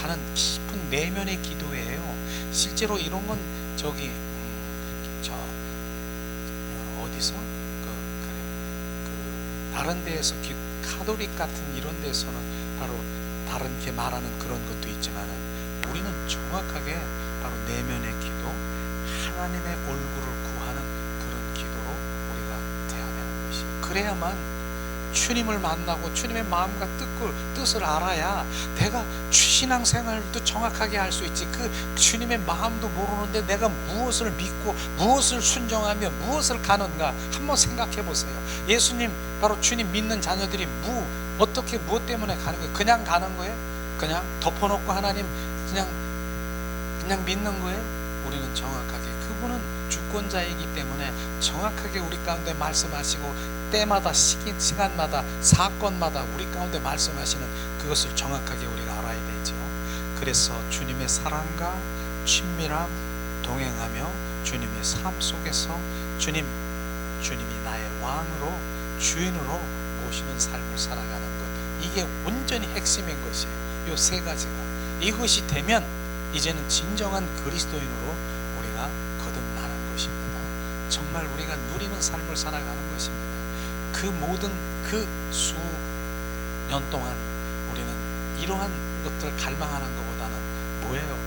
가는 깊은 내면의 기도예요. 실제로 이런 건 어디서 다른 데에서 카톨릭 같은 이런 데서는 바로 다른 게 말하는 그런 것도 있지만 우리는 정확하게 바로 내면의 기도, 하나님의 얼굴을 구하는 그런 기도로 우리가 돼야 되는 것이에요. 그래야만 주님을 만나고 주님의 마음과 뜻을 알아야 내가 신앙생활도 정확하게 할 수 있지. 그 주님의 마음도 모르는데 내가 무엇을 믿고 무엇을 순종하며 무엇을 가는가 한번 생각해 보세요. 예수님 바로 주님 믿는 자녀들이 어떻게 무엇 때문에 가는 거예요? 그냥 가는 거예요? 그냥 덮어놓고 하나님 그냥 믿는 거예요? 우리는 정확하게 그분은 주권자이기 때문에 정확하게 우리 가운데 말씀하시고 때마다 시간마다 사건마다 우리 가운데 말씀하시는 그것을 정확하게 우리가 알아야 되죠. 그래서 주님의 사랑과 친밀함 동행하며 주님의 삶 속에서 주님이 나의 왕으로 주인으로 모시는 삶을 살아가는 것, 이게 온전히 핵심인 것이에요. 이 세 가지가 이것이 되면 이제는 진정한 그리스도인으로 우리가 거듭나는 것입니다. 정말 우리가 누리는 삶을 살아가는 것입니다. 그 모든 그 수년 동안 우리는 이러한 것들을 갈망하는 것보다는 뭐예요?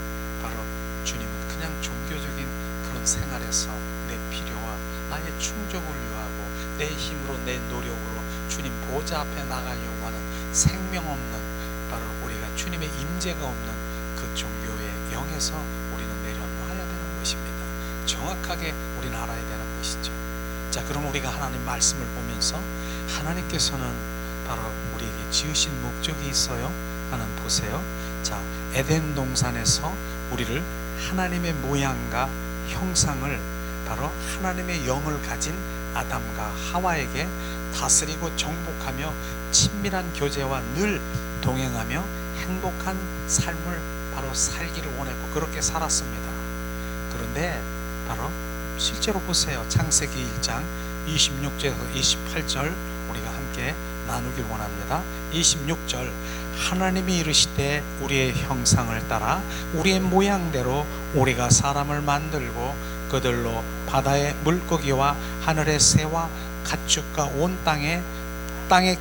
바로 주님은 그냥 종교적인 그런 생활에서 내 필요와 나의 충족을 위하고 내 힘으로 내 노력으로 주님 보좌 앞에 나가려고 하는 생명 없는 바로 우리가 주님의 임재가 없는 그 종교의 영에서 우리는 내려놔야 되는 것입니다. 정확하게 우리는 알아야 되는 것이죠. 그럼 우리가 하나님 말씀을 보면서 하나님께서는 바로 우리에게 지으신 목적이 있어요. 하나님 보세요. 에덴 동산에서 우리를 하나님의 모양과 형상을 바로 하나님의 영을 가진 아담과 하와에게 다스리고 정복하며 친밀한 교제와 늘 동행하며 행복한 삶을 바로 살기를 원했고 그렇게 살았습니다. 그런데 바로 실제로 보세요. 창세기 1장 26절에서 28절 우리가 함께 나누길 원합니다. 26절 하나님이 이르시되 우리의 형상을 따라 우리의 모양대로 우리가 사람을 만들고 그들로 바다의 물고기와 하늘의 새와 가축과 온 땅에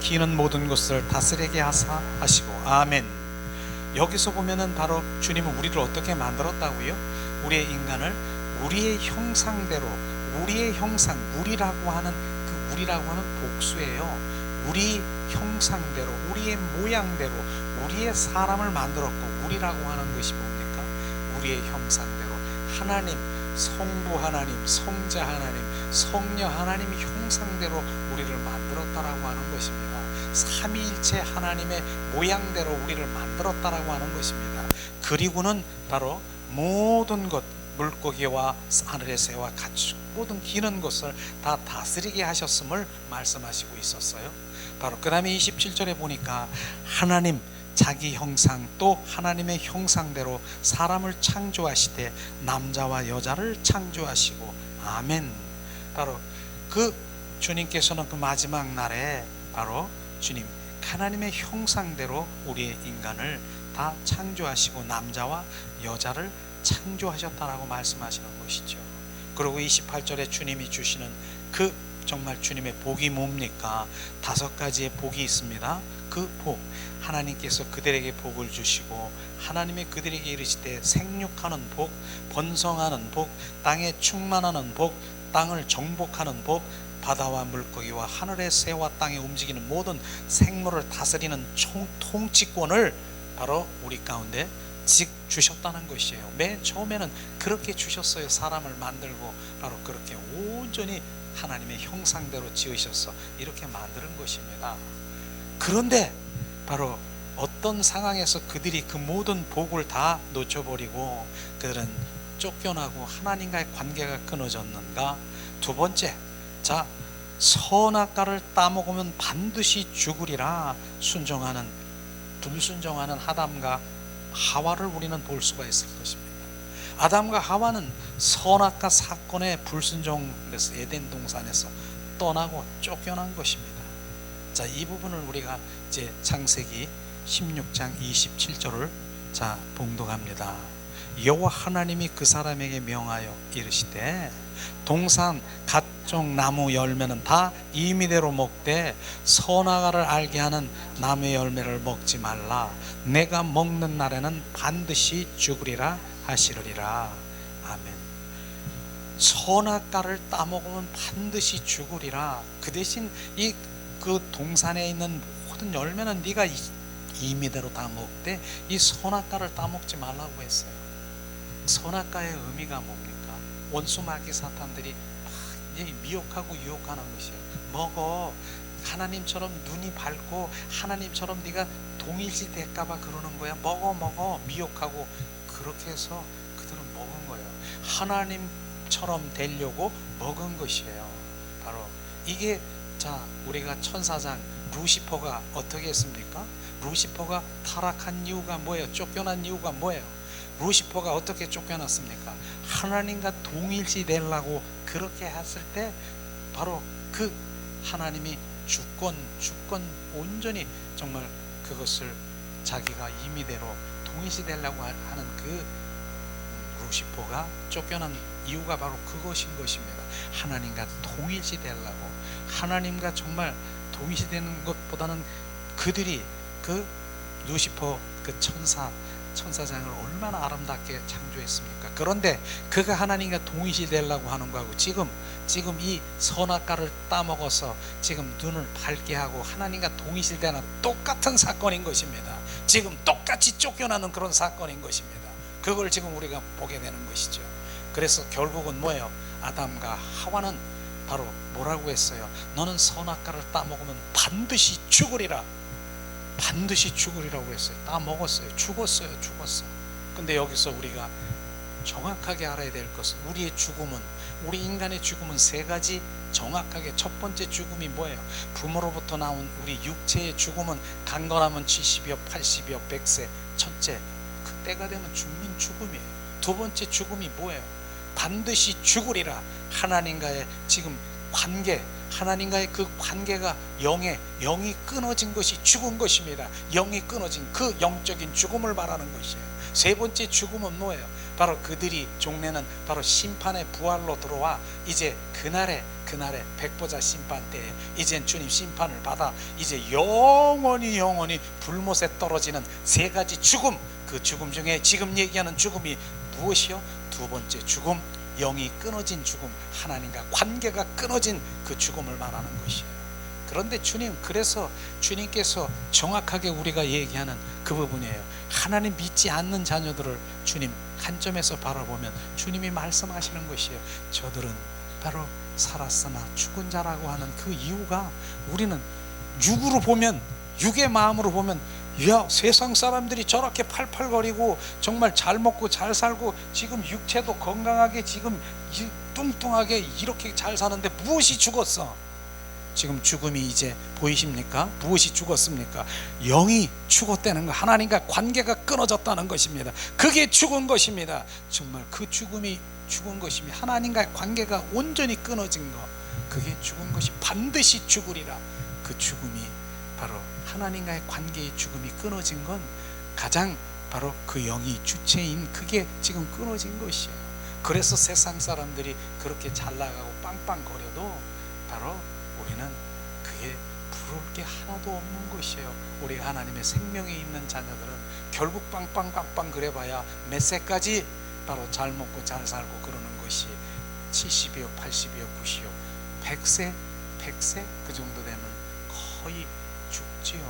기는 모든 것을 다스리게 하사 하시고. 아멘. 여기서 보면은 바로 주님은 우리를 어떻게 만들었다고요? 우리의 인간을 우리의 형상대로, 우리의 형상, 우리라고 하는 복수예요. 우리 형상대로, 우리의 모양대로 우리의 사람을 만들었고, 우리라고 하는 것이 뭡니까? 우리의 형상대로 하나님, 성부 하나님, 성자 하나님, 성녀 하나님 형상대로 우리를 만들었다라고 하는 것입니다. 삼위일체 하나님의 모양대로 우리를 만들었다라고 하는 것입니다. 그리고는 바로 모든 것, 물고기와 하늘의 새와 가축, 모든 기는 것을 다 다스리게 하셨음을 말씀하시고 있었어요. 바로 그 다음에 27절에 보니까 하나님 자기 형상, 또 하나님의 형상대로 사람을 창조하시되 남자와 여자를 창조하시고, 아멘. 바로 그 주님께서는 그 마지막 날에 바로 주님 하나님의 형상대로 우리의 인간을 다 창조하시고 남자와 여자를 창조하셨다라고 말씀하시는 것이죠. 그리고 28절에 주님이 주시는 그 정말 주님의 복이 뭡니까? 5가지의 복이 있습니다. 그 복, 하나님께서 그들에게 복을 주시고 하나님의 그들에게 이르시되 생육하는 복, 번성하는 복, 땅에 충만하는 복, 땅을 정복하는 복, 바다와 물고기와 하늘의 새와 땅에 움직이는 모든 생물을 다스리는 통치권을 바로 우리 가운데 주셨다는 것이에요. 맨 처음에는 그렇게 주셨어요. 사람을 만들고 바로 그렇게 온전히 하나님의 형상대로 지으셔서 이렇게 만드는 것입니다. 그런데 바로 어떤 상황에서 그들이 그 모든 복을 다 놓쳐버리고 그들은 쫓겨나고 하나님과의 관계가 끊어졌는가? 두 번째, 자, 선악과를 따먹으면 반드시 죽으리라 불순종하는 아담과 하와를 우리는 볼 수가 있을 것입니다. 아담과 하와는 선악과 사건에 불순종해서 에덴 동산에서 떠나고 쫓겨난 것입니다. 자, 이 부분을 우리가 이제 창세기 16장 27절을 자 봉독합니다. 여호와 하나님이 그 사람에게 명하여 이르시되 동산 각종 나무 열매는 다 임의대로 먹되 선악과를 알게 하는 나무의 열매를 먹지 말라. 내가 먹는 날에는 반드시 죽으리라 하시리라. 아멘. 선악과를 따먹으면 반드시 죽으리라. 그 대신 그 동산에 있는 모든 열매는 네가 임의대로 다 먹되 이 선악과를 따먹지 말라고 했어요. 선악과의 의미가 뭡니까? 원수 마귀 사탄들이 미혹하고 유혹하는 것이에요. 먹어. 하나님처럼 눈이 밝고 하나님처럼 네가 동일시 될까봐 그러는 거야. 먹어. 미혹하고 그렇게 해서 그들은 먹은 거예요. 하나님처럼 되려고 먹은 것이에요. 바로 이게, 자, 우리가 천사장 루시퍼가 어떻게 했습니까? 루시퍼가 타락한 이유가 뭐예요? 쫓겨난 이유가 뭐예요? 루시퍼가 어떻게 쫓겨났습니까? 하나님과 동일시 되려고 그렇게 했을 때 바로 그 하나님이 주권 온전히 정말 그것을 자기가 임의대로 동일시 되려고 하는 그 루시퍼가 쫓겨난 이유가 바로 그것인 것입니다. 하나님과 동일시 되려고, 하나님과 정말 동일시 되는 것보다는 그들이 그 루시퍼 그 천사장을 얼마나 아름답게 창조했습니까? 그런데 그가 하나님과 동일시 되려고 하는 거하고 지금 이 선악과를 따먹어서 지금 눈을 밝게 하고 하나님과 동일시 되는 똑같은 사건인 것입니다. 지금 똑같이 쫓겨나는 그런 사건인 것입니다. 그걸 지금 우리가 보게 되는 것이죠. 그래서 결국은 뭐예요? 아담과 하와는 바로 뭐라고 했어요? 너는 선악과를 따먹으면 반드시 죽으리라. 반드시 죽으리라고 했어요. 다 먹었어요. 죽었어요. 근데 여기서 우리가 정확하게 알아야 될 것은 우리 인간의 죽음은 3가지 정확하게. 첫 번째 죽음이 뭐예요? 부모로부터 나온 우리 육체의 죽음은 강건하면 70여 80여 100세 첫째, 그때가 되면 죽는 죽음이에요. 두 번째 죽음이 뭐예요? 반드시 죽으리라. 하나님과의 지금 관계, 하나님과의 그 관계가 영이 끊어진 것이 죽은 것입니다. 영이 끊어진 그 영적인 죽음을 말하는 것이에요. 세 번째 죽음은 뭐예요? 바로 그들이 종래는 바로 심판의 부활로 들어와 이제 그날에 백보자 심판 때에 이젠 주님 심판을 받아 이제 영원히 불못에 떨어지는 3가지 죽음. 그 죽음 중에 지금 얘기하는 죽음이 무엇이요? 두 번째 죽음, 영이 끊어진 죽음, 하나님과 관계가 끊어진 그 죽음을 말하는 것이에요. 그런데 주님, 그래서 주님께서 정확하게 우리가 얘기하는 그 부분이에요. 하나님 믿지 않는 자녀들을 주님 관점에서 바라보면 주님이 말씀하시는 것이에요. 저들은 바로 살았으나 죽은 자라고 하는 그 이유가, 우리는 육으로 보면, 육의 마음으로 보면, 야, 세상 사람들이 저렇게 팔팔거리고 정말 잘 먹고 잘 살고 지금 육체도 건강하게 지금 뚱뚱하게 이렇게 잘 사는데 무엇이 죽었어? 지금 죽음이 이제 보이십니까? 무엇이 죽었습니까? 영이 죽었다는 거, 하나님과 관계가 끊어졌다는 것입니다. 그게 죽은 것입니다. 정말 그 죽음이 죽은 것입니다. 하나님과의 관계가 온전히 끊어진 거, 그게 죽은 것이 반드시 죽으리라. 그 죽음이 바로 하나님과의 관계의 죽음이 끊어진 건 가장 바로 그 영이 주체인 그게 지금 끊어진 것이에요. 그래서 세상 사람들이 그렇게 잘 나가고 빵빵거려도 바로 우리는 그게 부러울 게 하나도 없는 것이에요. 우리가 하나님의 생명이 있는 자녀들은 결국 빵빵빵빵 그래봐야 몇 세까지 바로 잘 먹고 잘 살고 그러는 것이 70이요 80이요 90이요 100세 그 정도 되면 거의 죽지요.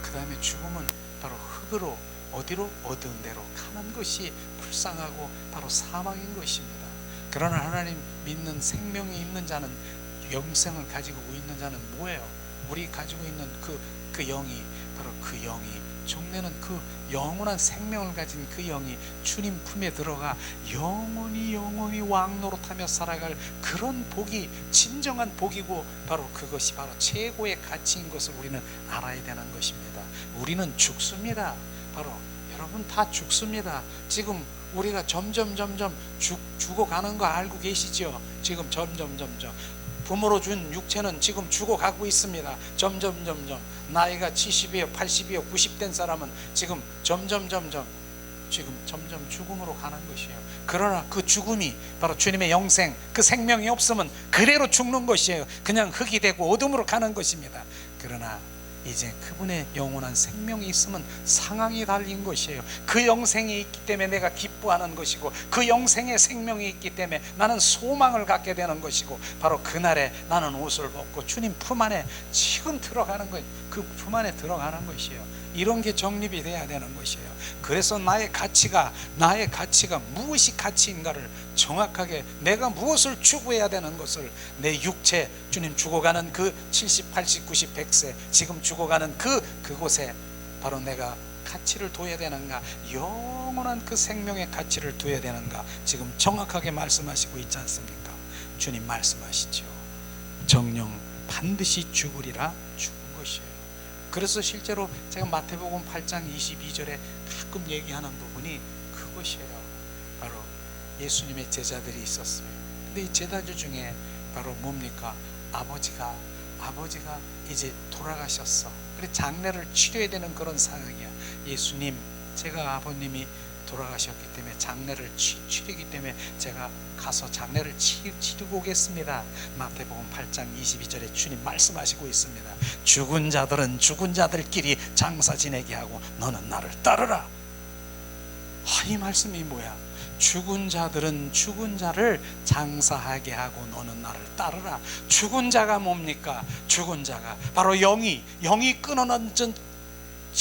그 다음에 죽음은 바로 흙으로 어디로? 어두운 데로 가는 것이 불쌍하고 바로 사망인 것입니다. 그러나 하나님 믿는 생명이 있는 자는, 영생을 가지고 있는 자는 뭐예요? 우리 가지고 있는 그 영이, 바로 그 영이, 종래는 그 영원한 생명을 가진 그 영이 주님 품에 들어가 영원히 왕 노릇하며 살아갈 그런 복이 진정한 복이고, 바로 그것이 바로 최고의 가치인 것을 우리는 알아야 되는 것입니다. 우리는 죽습니다. 바로 여러분 다 죽습니다. 지금 우리가 점점 죽어가는 거 알고 계시죠? 지금 점점 부모로 준 육체는 지금 죽어가고 있습니다. 점점 나이가 70이요 80이요 90 된 사람은 지금 점점 죽음으로 가는 것이에요. 그러나 그 죽음이 바로 주님의 영생, 그 생명이 없으면 그대로 죽는 것이에요. 그냥 흙이 되고 어둠으로 가는 것입니다. 그러나 이제 그분의 영원한 생명이 있으면 상황이 달린 것이에요. 그 영생이 있기 때문에 내가 기뻐하는 것이고, 그 영생의 생명이 있기 때문에 나는 소망을 갖게 되는 것이고, 바로 그날에 나는 옷을 벗고 주님 품 안에 지금 들어가는 것, 그 품 안에 들어가는 것이에요. 이런 게 정립이 돼야 되는 것이에요. 그래서 나의 가치가 무엇이 가치인가를 정확하게, 내가 무엇을 추구해야 되는 것을, 내 육체, 주님 죽어가는 그 70, 80, 90, 100세 지금 죽어가는 그곳에 바로 내가 가치를 둬야 되는가, 영원한 그 생명의 가치를 둬야 되는가, 지금 정확하게 말씀하시고 있지 않습니까? 주님 말씀하시죠. 정령 반드시 죽으리라. 죽은 것이에요. 그래서 실제로 제가 마태복음 8장 22절에 가끔 얘기하는 부분이 그것이에요. 바로 예수님의 제자들이 있었어요. 근데 이 제자들 중에 바로 뭡니까? 아버지가 이제 돌아가셨어. 그래 장례를 치러야 되는 그런 상황이야. 예수님, 제가 아버님이 돌아가셨기 때문에 장례를 치르기 때문에 제가 가서 장례를 치르고 오겠습니다. 마태복음 8장 22절에 주님 말씀하시고 있습니다. 죽은 자들은 죽은 자들끼리 장사 지내게 하고 너는 나를 따르라. 이 말씀이 뭐야? 죽은 자들은 죽은 자를 장사하게 하고 너는 나를 따르라. 죽은 자가 뭡니까? 죽은 자가 바로 영이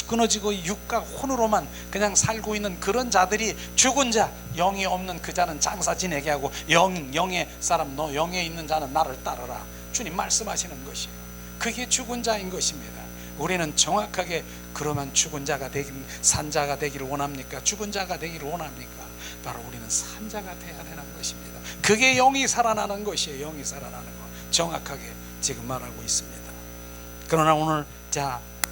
끊어지고 육과 혼으로만 그냥 살고 있는 그런 자들이 죽은 자, 영이 없는 그 자는 장사 지내게 하고 영의 사람, 너 영에 있는 자는 나를 따르라. 주님 말씀하시는 것이에요. 그게 죽은 자인 것입니다. 우리는 정확하게 그러면 죽은 자가 산자가 되기를 원합니까? 죽은 자가 되기를 원합니까? 바로 우리는 산자가 되어야 되는 것입니다. 그게 영이 살아나는 것이에요. 영이 살아나는 것 정확하게 지금 말하고 있습니다. 그러나 오늘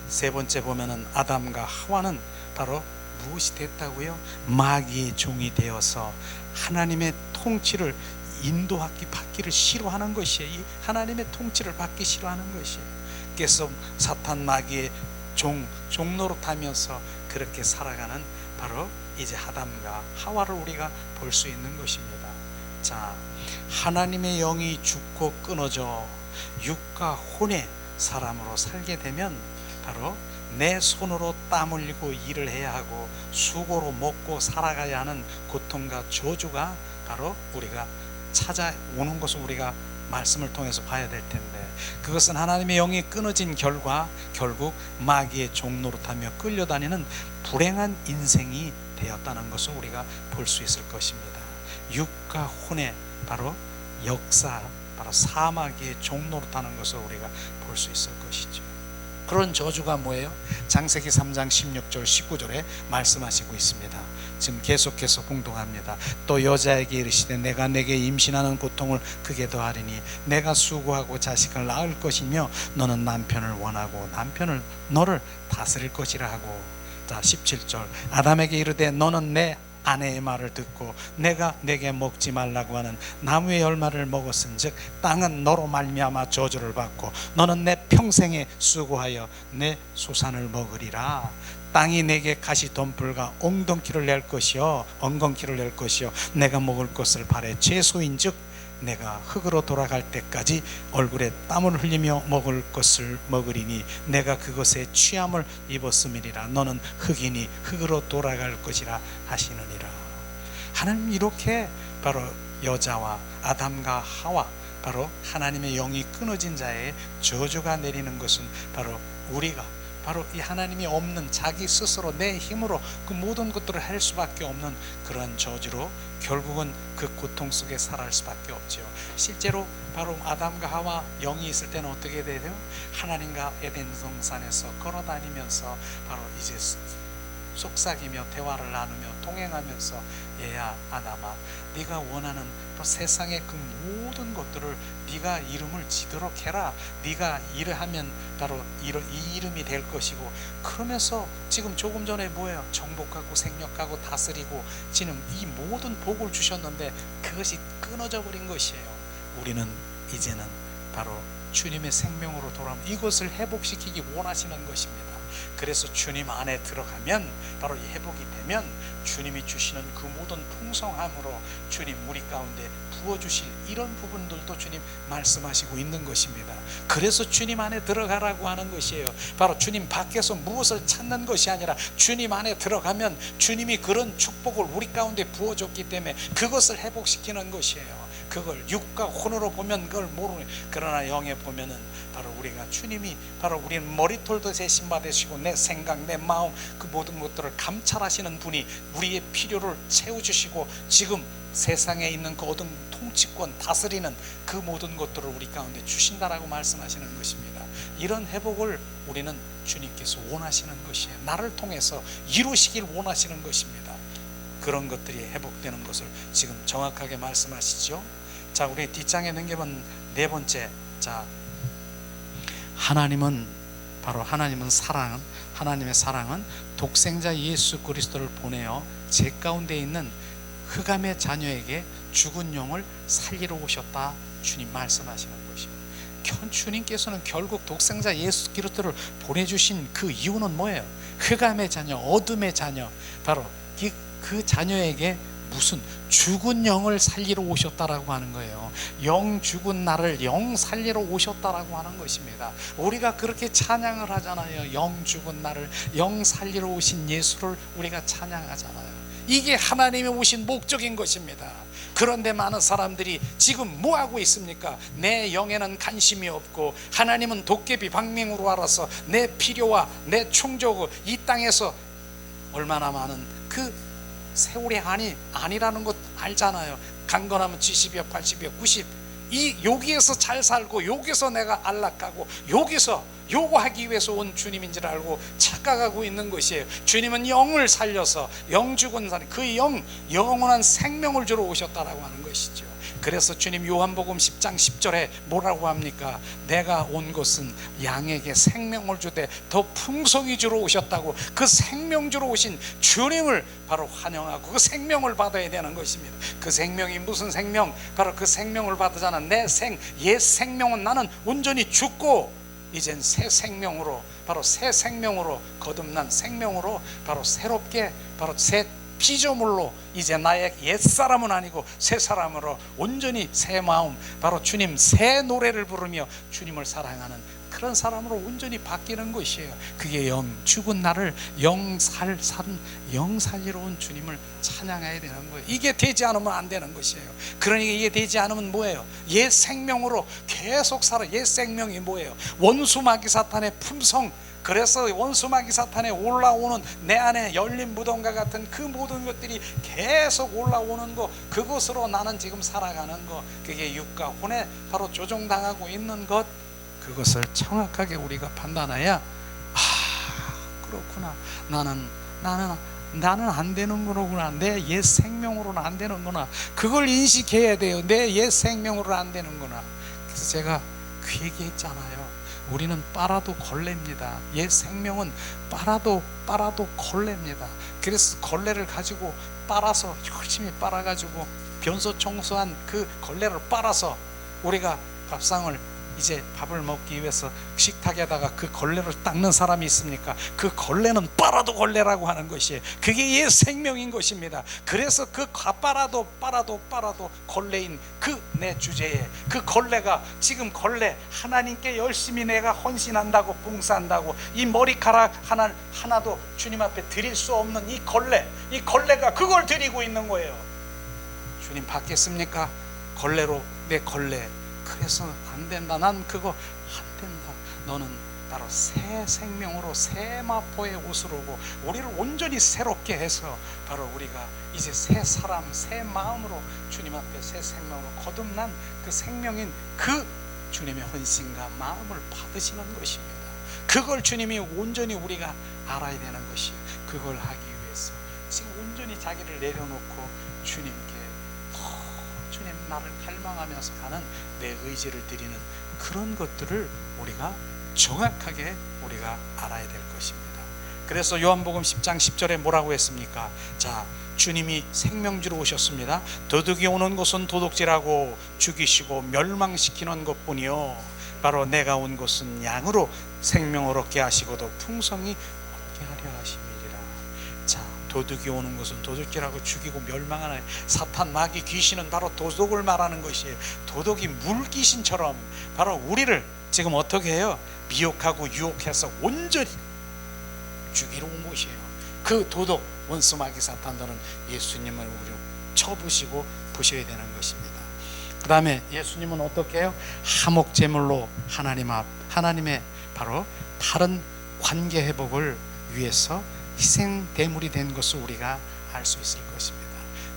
세 번째 보면은 아담과 하와는 바로 무엇이 됐다고요? 마귀의 종이 되어서 하나님의 통치를 받기를 싫어하는 것이에요. 이 하나님의 통치를 받기 싫어하는 것이에요. 그래서 사탄 마귀의 종노릇하면서 그렇게 살아가는 바로 이제 아담과 하와를 우리가 볼 수 있는 것입니다. 하나님의 영이 죽고 끊어져 육과 혼의 사람으로 살게 되면 바로 내 손으로 땀 흘리고 일을 해야 하고 수고로 먹고 살아가야 하는 고통과 저주가 바로 우리가 찾아오는 것을 우리가 말씀을 통해서 봐야 될 텐데, 그것은 하나님의 영이 끊어진 결과 결국 마귀의 종노릇하며 끌려다니는 불행한 인생이 되었다는 것을 우리가 볼 수 있을 것입니다. 육과 혼의 바로 역사, 바로 사마귀의 종노릇하는 것을 우리가 볼 수 있을 것이죠. 그런 저주가 뭐예요? 창세기 3장 16절 19절에 말씀하시고 있습니다. 지금 계속해서 봉독합니다. 또 여자에게 이르시되 내가 내게 임신하는 고통을 크게 더하리니 내가 수고하고 자식을 낳을 것이며 너는 남편을 원하고 남편을 너를 다스릴 것이라 하고, 자 17절 아담에게 이르되 너는 내 아내의 말을 듣고 내가 내게 먹지 말라고 하는 나무의 열매를 먹었은즉 땅은 너로 말미암아 저주를 받고 너는 내 평생에 수고하여 내 소산을 먹으리라. 땅이 내게 가시덤불과 엉겅퀴를 낼 것이요 내가 먹을 것을 발에 채소인즉 내가 흙으로 돌아갈 때까지 얼굴에 땀을 흘리며 먹을 것을 먹으리니 내가 그것에 취함을 입었음이니라. 너는 흙이니 흙으로 돌아갈 것이라 하시느니라. 하나님 이렇게 바로 여자와 아담과 하와, 바로 하나님의 영이 끊어진 자의 저주가 내리는 것은 바로 우리가 바로 이 하나님이 없는 자기 스스로 내 힘으로 그 모든 것들을 할 수밖에 없는 그런 저주로 결국은 그 고통 속에 살아갈 수밖에 없죠. 실제로 바로 아담과 하와 영이 있을 때는 어떻게 돼요? 하나님과 에덴 동산에서 걸어다니면서 바로 이제 속삭이며 대화를 나누며 동행하면서 얘야 아담아, 네가 원하는 세상의 그 모든 것들을 네가 이름을 지도록 해라. 네가 이러하면 바로 이 이름이 될 것이고, 그러면서 지금 조금 전에 뭐예요? 정복하고 생육하고 다스리고 지금 이 모든 복을 주셨는데 그것이 끊어져 버린 것이에요. 우리는 이제는 바로 주님의 생명으로 돌아오면 이것을 회복시키기 원하시는 것입니다. 그래서 주님 안에 들어가면 바로 이 회복이 되면 주님이 주시는 그 모든 풍성함으로 주님 우리 가운데 부어주실 이런 부분들도 주님 말씀하시고 있는 것입니다. 그래서 주님 안에 들어가라고 하는 것이에요. 바로 주님 밖에서 무엇을 찾는 것이 아니라 주님 안에 들어가면 주님이 그런 축복을 우리 가운데 부어줬기 때문에 그것을 회복시키는 것이에요. 그걸 육과 혼으로 보면 그걸 모르는, 그러나 영에 보면은 바로 우리가 주님이 바로 우리는 머리털도 대신 받으시고 내 생각 내 마음 그 모든 것들을 감찰하시는 분이 우리의 필요를 채워주시고 지금 세상에 있는 그 모든 통치권 다스리는 그 모든 것들을 우리 가운데 주신다라고 말씀하시는 것입니다. 이런 회복을 우리는 주님께서 원하시는 것이에요. 나를 통해서 이루시길 원하시는 것입니다. 그런 것들이 회복되는 것을 지금 정확하게 말씀하시죠. 자, 우리 뒷장에 넘겨본 네 번째, 자, 하나님은 바로 하나님의 사랑은 독생자 예수 그리스도를 보내어 제 가운데 있는 흑암의 자녀에게 죽은 영을 살리러 오셨다 주님 말씀하시는 것입니다. 주님께서는 결국 독생자 예수 그리스도를 보내주신 그 이유는 뭐예요? 흑암의 자녀, 어둠의 자녀, 바로 그 자녀에게 무슨 죽은 영을 살리러 오셨다라고 하는 거예요. 영 죽은 나를 영 살리러 오셨다라고 하는 것입니다. 우리가 그렇게 찬양을 하잖아요. 영 죽은 나를 영 살리러 오신 예수를 우리가 찬양하잖아요. 이게 하나님이 오신 목적인 것입니다. 그런데 많은 사람들이 지금 뭐 하고 있습니까? 내 영에는 관심이 없고 하나님은 도깨비 방맹으로 알아서 내 필요와 내 충족을 이 땅에서 얼마나 많은 그 세월이 아니라는 것 알잖아요. 강건하면 70이요 80이요 90 여기에서 잘 살고 여기서 내가 안락하고 여기서 요거 하기 위해서 온 주님인 줄 알고 착각하고 있는 것이에요. 주님은 영을 살려서 영 죽은 사람 그 영원한 생명을 주러 오셨다라고 하는 것이죠. 그래서 주님 요한복음 10장 10절에 뭐라고 합니까? 내가 온 것은 양에게 생명을 주되 더 풍성히 주러 오셨다고. 그 생명 주러 오신 주님을 바로 환영하고 그 생명을 받아야 되는 것입니다. 그 생명이 무슨 생명? 바로 그 생명을 받으잖아. 내 옛 생명은 나는 온전히 죽고 이젠 새 생명으로, 바로 새 생명으로, 거듭난 생명으로 바로 새롭게 바로 새 피조물로 이제 나의 옛사람은 아니고 새 사람으로 온전히 새 마음, 바로 주님 새 노래를 부르며 주님을 사랑하는 그런 사람으로 온전히 바뀌는 것이에요. 그게 죽은 나를 산 영살리로운 주님을 찬양해야 되는 거예요. 이게 되지 않으면 안 되는 것이에요. 그러니까 이게 되지 않으면 뭐예요? 옛 생명으로 계속 살아. 옛 생명이 뭐예요? 원수마귀 사탄의 품성. 그래서 원수마귀 사탄에 올라오는 내 안에 열린 무덤과 같은 그 모든 것들이 계속 올라오는 거, 그것으로 나는 지금 살아가는 거, 그게 육과 혼에 바로 조종당하고 있는 것, 그것을 정확하게 우리가 판단해야 그렇구나, 나는 안 되는 거구나, 내 옛 생명으로는 안 되는구나, 그걸 인식해야 돼요. 내 옛 생명으로는 안 되는구나. 그래서 제가 그 얘기했잖아요. 우리는 빨아도 걸레입니다. 옛 생명은 빨아도 걸레입니다. 그래서 걸레를 가지고 빨아서 열심히 빨아가지고 변소 청소한 그 걸레를 빨아서 우리가 밥상을 이제 밥을 먹기 위해서 식탁에다가 그 걸레를 닦는 사람이 있습니까? 그 걸레는 빨아도 걸레라고 하는 것이에요. 그게 옛 생명인 것입니다. 그래서 그 빨아도 걸레인 그 내 주제에 그 걸레가 지금 걸레, 하나님께 열심히 내가 헌신한다고 봉사한다고 이 머리카락 하나도 주님 앞에 드릴 수 없는 이 걸레가 그걸 드리고 있는 거예요. 주님 받겠습니까? 걸레로 내 걸레. 그래서 안 된다. 난 그거 안 된다. 너는 바로 새 생명으로 새 마포의 옷으로고 우리를 온전히 새롭게 해서 바로 우리가 이제 새 사람, 새 마음으로 주님 앞에 새 생명으로 거듭난 그 생명인 그 주님의 헌신과 마음을 받으시는 것입니다. 그걸 주님이 온전히 우리가 알아야 되는 것이에요. 그걸 하기 위해서 지금 온전히 자기를 내려놓고 주님께 주님 나를 갈망하면서 가는 내 의지를 드리는 그런 것들을 우리가 정확하게 우리가 알아야 될 것입니다. 그래서 요한복음 10장 10절에 뭐라고 했습니까? 자, 주님이 생명주로 오셨습니다. 도둑이 오는 것은 도둑질하고 죽이시고 멸망시키는 것뿐이요 바로 내가 온 것은 양으로 생명을 얻게 하시고도 풍성히 얻게 하려 하심이니라. 자, 도둑이 오는 것은 도둑질하고 죽이고 멸망하는 사탄, 마귀, 귀신은 바로 도둑을 말하는 것이에요. 도둑이 물귀신처럼 바로 우리를 지금 어떻게 해요? 미혹하고 유혹해서 온전히 죽이러 온 것이에요. 그 도둑, 원수, 마귀, 사탄들은 예수님을 우리로 쳐부시고 부셔야 되는 것입니다. 그 다음에 예수님은 어떻게 해요? 화목제물로 하나님의 바로 다른 관계 회복을 위해서 희생 대물이 된 것을 우리가 알 수 있을 것입니다.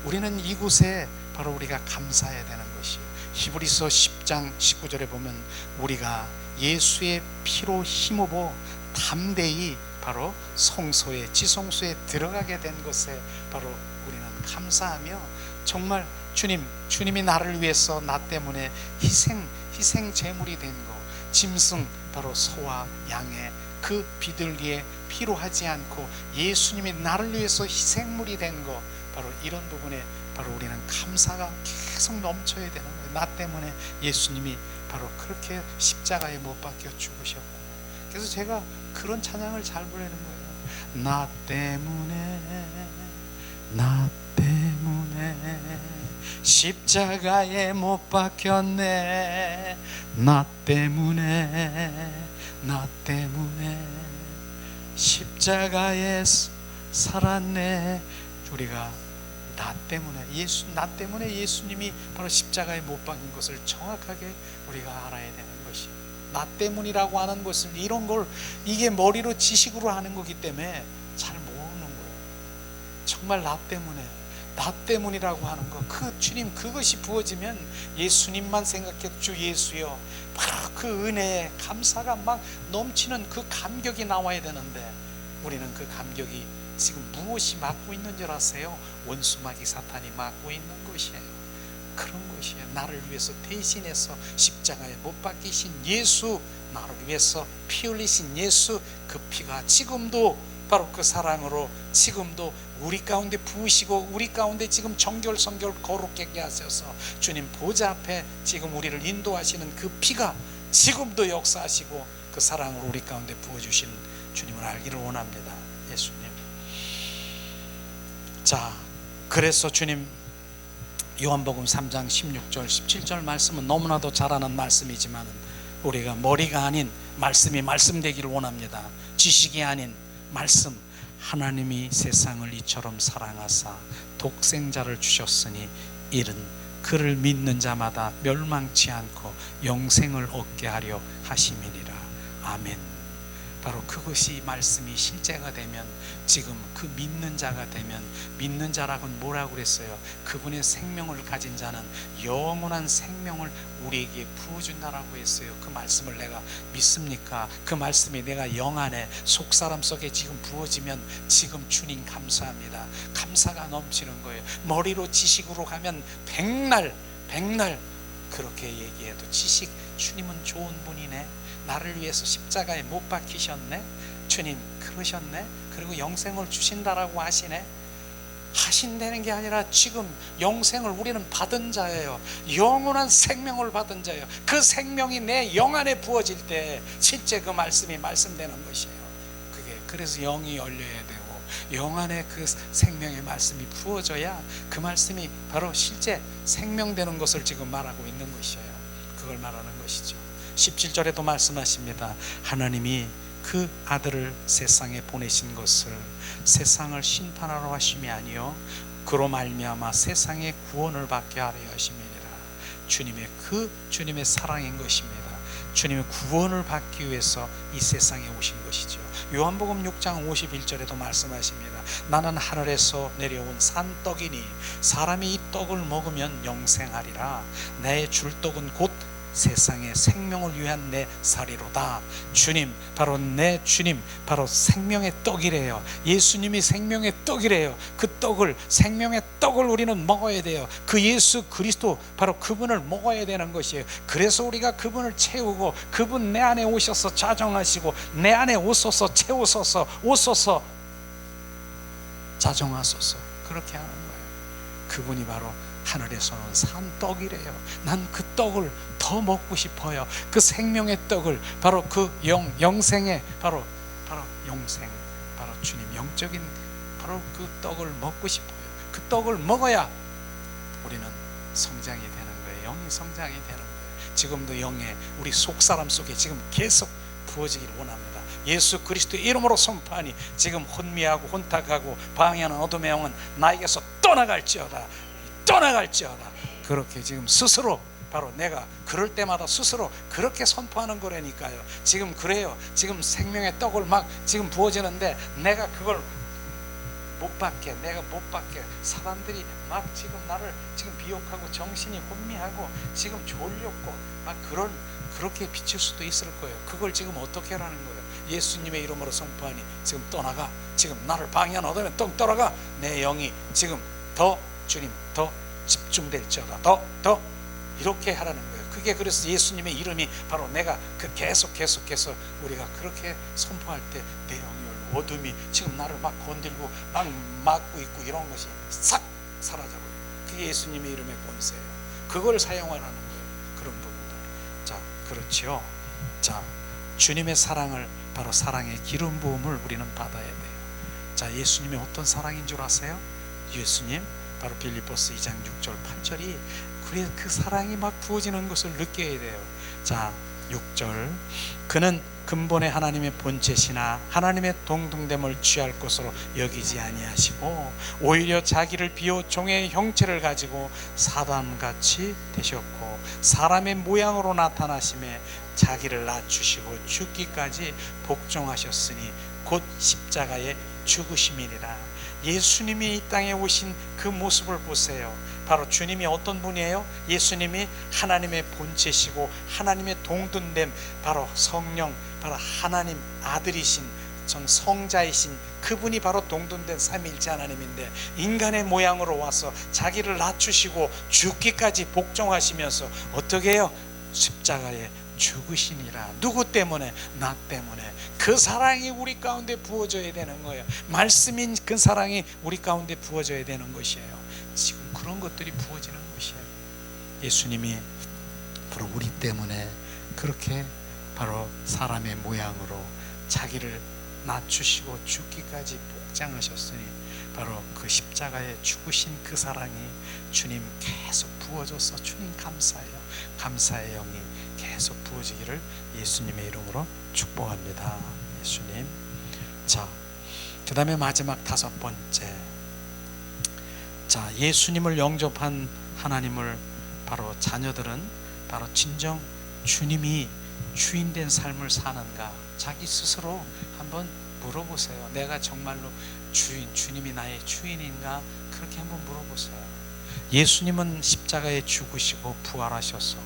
우리는 이곳에 바로 우리가 감사해야 되는 것이 히브리서 10장 19절에 보면 우리가 예수의 피로 힘입어 담대히 바로 성소에 지성소에 들어가게 된 것에 바로 우리는 감사하며 정말 주님이 나를 위해서 나 때문에 희생 제물이 된 것, 짐승 바로 소와 양의 그 비둘기에 피로 하지 않고 예수님이 나를 위해서 희생물이 된 것, 바로 이런 부분에 바로 우리는 감사가 계속 넘쳐야 되는 거예요. 나 때문에 예수님이 바로 그렇게 십자가에 못 박혀 죽으셨고, 그래서 제가 그런 찬양을 잘 부르는 거예요. 나 때문에 십자가에 못 박혔네. 나 때문에 십자가에 살았네. 우리가 나 때문에 예수님이 바로 십자가에 못 박힌 것을 정확하게 우리가 알아야 되는 것이, 나 때문이라고 하는 것은 이런 걸 이게 머리로 지식으로 하는 거기 때문에 잘 모르는 거예요. 정말 나 때문이라고 하는 거, 그 주님 그것이 부어지면 예수님만 생각해. 주 예수여, 바로 그 은혜에 감사가 막 넘치는 그 감격이 나와야 되는데 우리는 그 감격이 지금 무엇이 막고 있는 줄 아세요? 원수 마귀 사탄이 막고 있는 것이에요. 그런 것이에요. 나를 위해서 대신해서 십자가에 못 박히신 예수, 나를 위해서 피 흘리신 예수, 그 피가 지금도 바로 그 사랑으로 지금도 우리 가운데 부으시고 우리 가운데 지금 정결성결 거룩하게 하셔서 주님 보좌 앞에 지금 우리를 인도하시는 그 피가 지금도 역사하시고 그 사랑으로 우리 가운데 부어주신 주님을 알기를 원합니다. 예수님. 자, 그래서 주님 요한복음 3장 16절 17절 말씀은 너무나도 잘 아는 말씀이지만 우리가 머리가 아닌 말씀이 말씀되기를 원합니다. 지식이 아닌 말씀. 하나님이 세상을 이처럼 사랑하사 독생자를 주셨으니 이는 그를 믿는 자마다 멸망치 않고 영생을 얻게 하려 하심이니라. 아멘. 바로 그것이 말씀이 실제가 되면, 지금 그 믿는 자가 되면, 믿는 자라고는 뭐라고 그랬어요? 그분의 생명을 가진 자는 영원한 생명을 우리에게 부어준다라고 했어요. 그 말씀을 내가 믿습니까? 그 말씀이 내가 영 안에 속사람 속에 지금 부어지면 지금 주님 감사합니다. 감사가 넘치는 거예요. 머리로 지식으로 가면 백날 그렇게 얘기해도 지식, 주님은 좋은 분이네, 나를 위해서 십자가에 못 박히셨네, 주님 그러셨네, 그리고 영생을 주신다라고 하시네. 하신다는 게 아니라 지금 영생을 우리는 받은 자예요. 영원한 생명을 받은 자예요. 그 생명이 내 영 안에 부어질 때 실제 그 말씀이 말씀되는 것이에요. 그래서 영이 열려야 되고 영 안에 그 생명의 말씀이 부어져야 그 말씀이 바로 실제 생명되는 것을 지금 말하고 있는 것이에요. 그걸 말하는 것이죠. 17절에도 말씀하십니다. 하나님이 그 아들을 세상에 보내신 것을 세상을 심판하러 하심이 아니요 그로 말미암아 세상의 구원을 받게 하려 하심이니라. 주님의 사랑인 것입니다. 주님의 구원을 받기 위해서 이 세상에 오신 것이죠. 요한복음 6장 51절에도 말씀하십니다. 나는 하늘에서 내려온 산떡이니 사람이 이 떡을 먹으면 영생하리라. 내 줄 떡은 곧 세상의 생명을 위한 내 살이로다. 주님, 바로 내 주님, 바로 생명의 떡이래요. 예수님이 생명의 떡이래요. 그 떡을, 생명의 떡을 우리는 먹어야 돼요. 그 예수 그리스도, 바로 그분을 먹어야 되는 것이에요. 그래서 우리가 그분을 채우고, 그분 내 안에 오셔서 자정하시고, 내 안에 오소서, 채우소서, 오소서, 자정하소서, 그렇게 하는 거예요. 그분이 바로 하늘에서 온 산떡이래요. 난 그 떡을 더 먹고 싶어요. 그 생명의 떡을, 바로 그 영생의 바로 영생, 바로 주님 영적인 바로 그 떡을 먹고 싶어요. 그 떡을 먹어야 우리는 성장이 되는 거예요. 영이 성장이 되는 거예요. 지금도 영에 우리 속사람 속에 지금 계속 부어지기를 원합니다. 예수 그리스도의 이름으로 선포하니 지금 혼미하고 혼탁하고 방해하는 어둠의 영은 나에게서 떠나갈지어다. 그렇게 지금 스스로, 바로 내가 그럴 때마다 스스로 그렇게 선포하는 거라니까요. 지금 그래요. 지금 생명의 떡을 막 지금 부어지는데 내가 그걸 내가 못 받게 사람들이 막 지금 나를 지금 비욕하고 정신이 혼미하고 지금 졸렸고 막 그렇게 비칠 수도 있을 거예요. 그걸 지금 어떻게 하라는 거예요? 예수님의 이름으로 선포하니 지금 떠나가. 지금 나를 방해하는 어둠에 똥 떠나가. 내 영이 지금 더 주님 더 집중될지어다. 더 이렇게 하라는 거예요. 그게 그래서 예수님의 이름이 바로 내가 그 계속해서 우리가 그렇게 선포할 때 내 영이 어둠이 지금 나를 막 건들고 막 막고 있고 이런 것이 싹 사라져버려요. 그게 예수님의 이름의 권세예요. 그걸 사용하라는 거예요. 그런 부분들. 자, 그렇죠. 자, 주님의 사랑을, 바로 사랑의 기름 부음을 우리는 받아야 돼요. 자, 예수님이 어떤 사랑인 줄 아세요? 예수님 바로 빌립보스 2장 6절 8절이 그 사랑이 막 부어지는 것을 느껴야 돼요. 자, 6절 그는 근본의 하나님의 본체시나 하나님의 동등됨을 취할 것으로 여기지 아니하시고 오히려 자기를 비워 종의 형체를 가지고 사람같이 되셨고 사람의 모양으로 나타나심에 자기를 낮추시고 죽기까지 복종하셨으니 곧 십자가에 죽으심이니라. 예수님이 이 땅에 오신 그 모습을 보세요. 바로 주님이 어떤 분이에요? 예수님이 하나님의 본체시고 하나님의 동등됨, 바로 성령, 바로 하나님 아들이신 성자이신 그분이 바로 동등된 삼위일체 하나님인데 인간의 모양으로 와서 자기를 낮추시고 죽기까지 복종하시면서 어떻게 해요? 십자가에 죽으시니라. 누구 때문에? 나 때문에. 그 사랑이 우리 가운데 부어져야 되는 거예요. 말씀인 그 사랑이 우리 가운데 부어져야 되는 것이에요. 지금 그런 것들이 부어지는 것이에요. 예수님이 바로 우리 때문에 그렇게 바로 사람의 모양으로 자기를 낮추시고 죽기까지 복장하셨으니 바로 그 십자가에 죽으신 그 사랑이 주님 계속 부어져서 주님 감사해요. 감사의 영이 계속 부어지기를 예수님의 이름으로 축복합니다. 예수님. 자, 그 다음에 마지막 다섯 번째. 자, 예수님을 영접한 하나님을 바로 자녀들은 바로 진정 주님이 주인된 삶을 사는가, 자기 스스로 한번 물어보세요. 내가 정말로 주님이 나의 주인인가? 그렇게 한번 물어보세요. 예수님은 십자가에 죽으시고 부활하셔서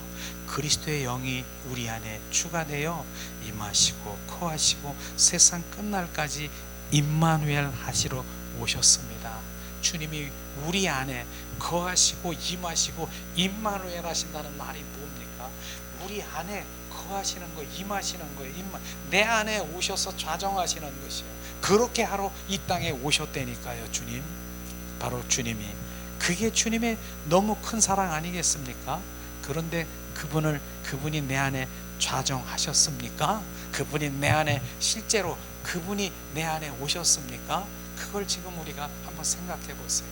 그리스도의 영이 우리 안에 추가되어 임하시고 거하시고 세상 끝날까지 임마누엘 하시러 오셨습니다. 주님이 우리 안에 거하시고 임하시고 임마누엘 하신다는 말이 뭡니까? 우리 안에 거하시는 거, 임하시는 거예요. 내 안에 오셔서 좌정하시는 것이에요. 그렇게 하러 이 땅에 오셨다니까요. 주님, 바로 주님이. 그게 주님의 너무 큰 사랑 아니겠습니까? 그런데 그분이 내 안에 좌정하셨습니까? 그분이 내 안에 실제로 그분이 내 안에 오셨습니까? 그걸 지금 우리가 한번 생각해 보세요.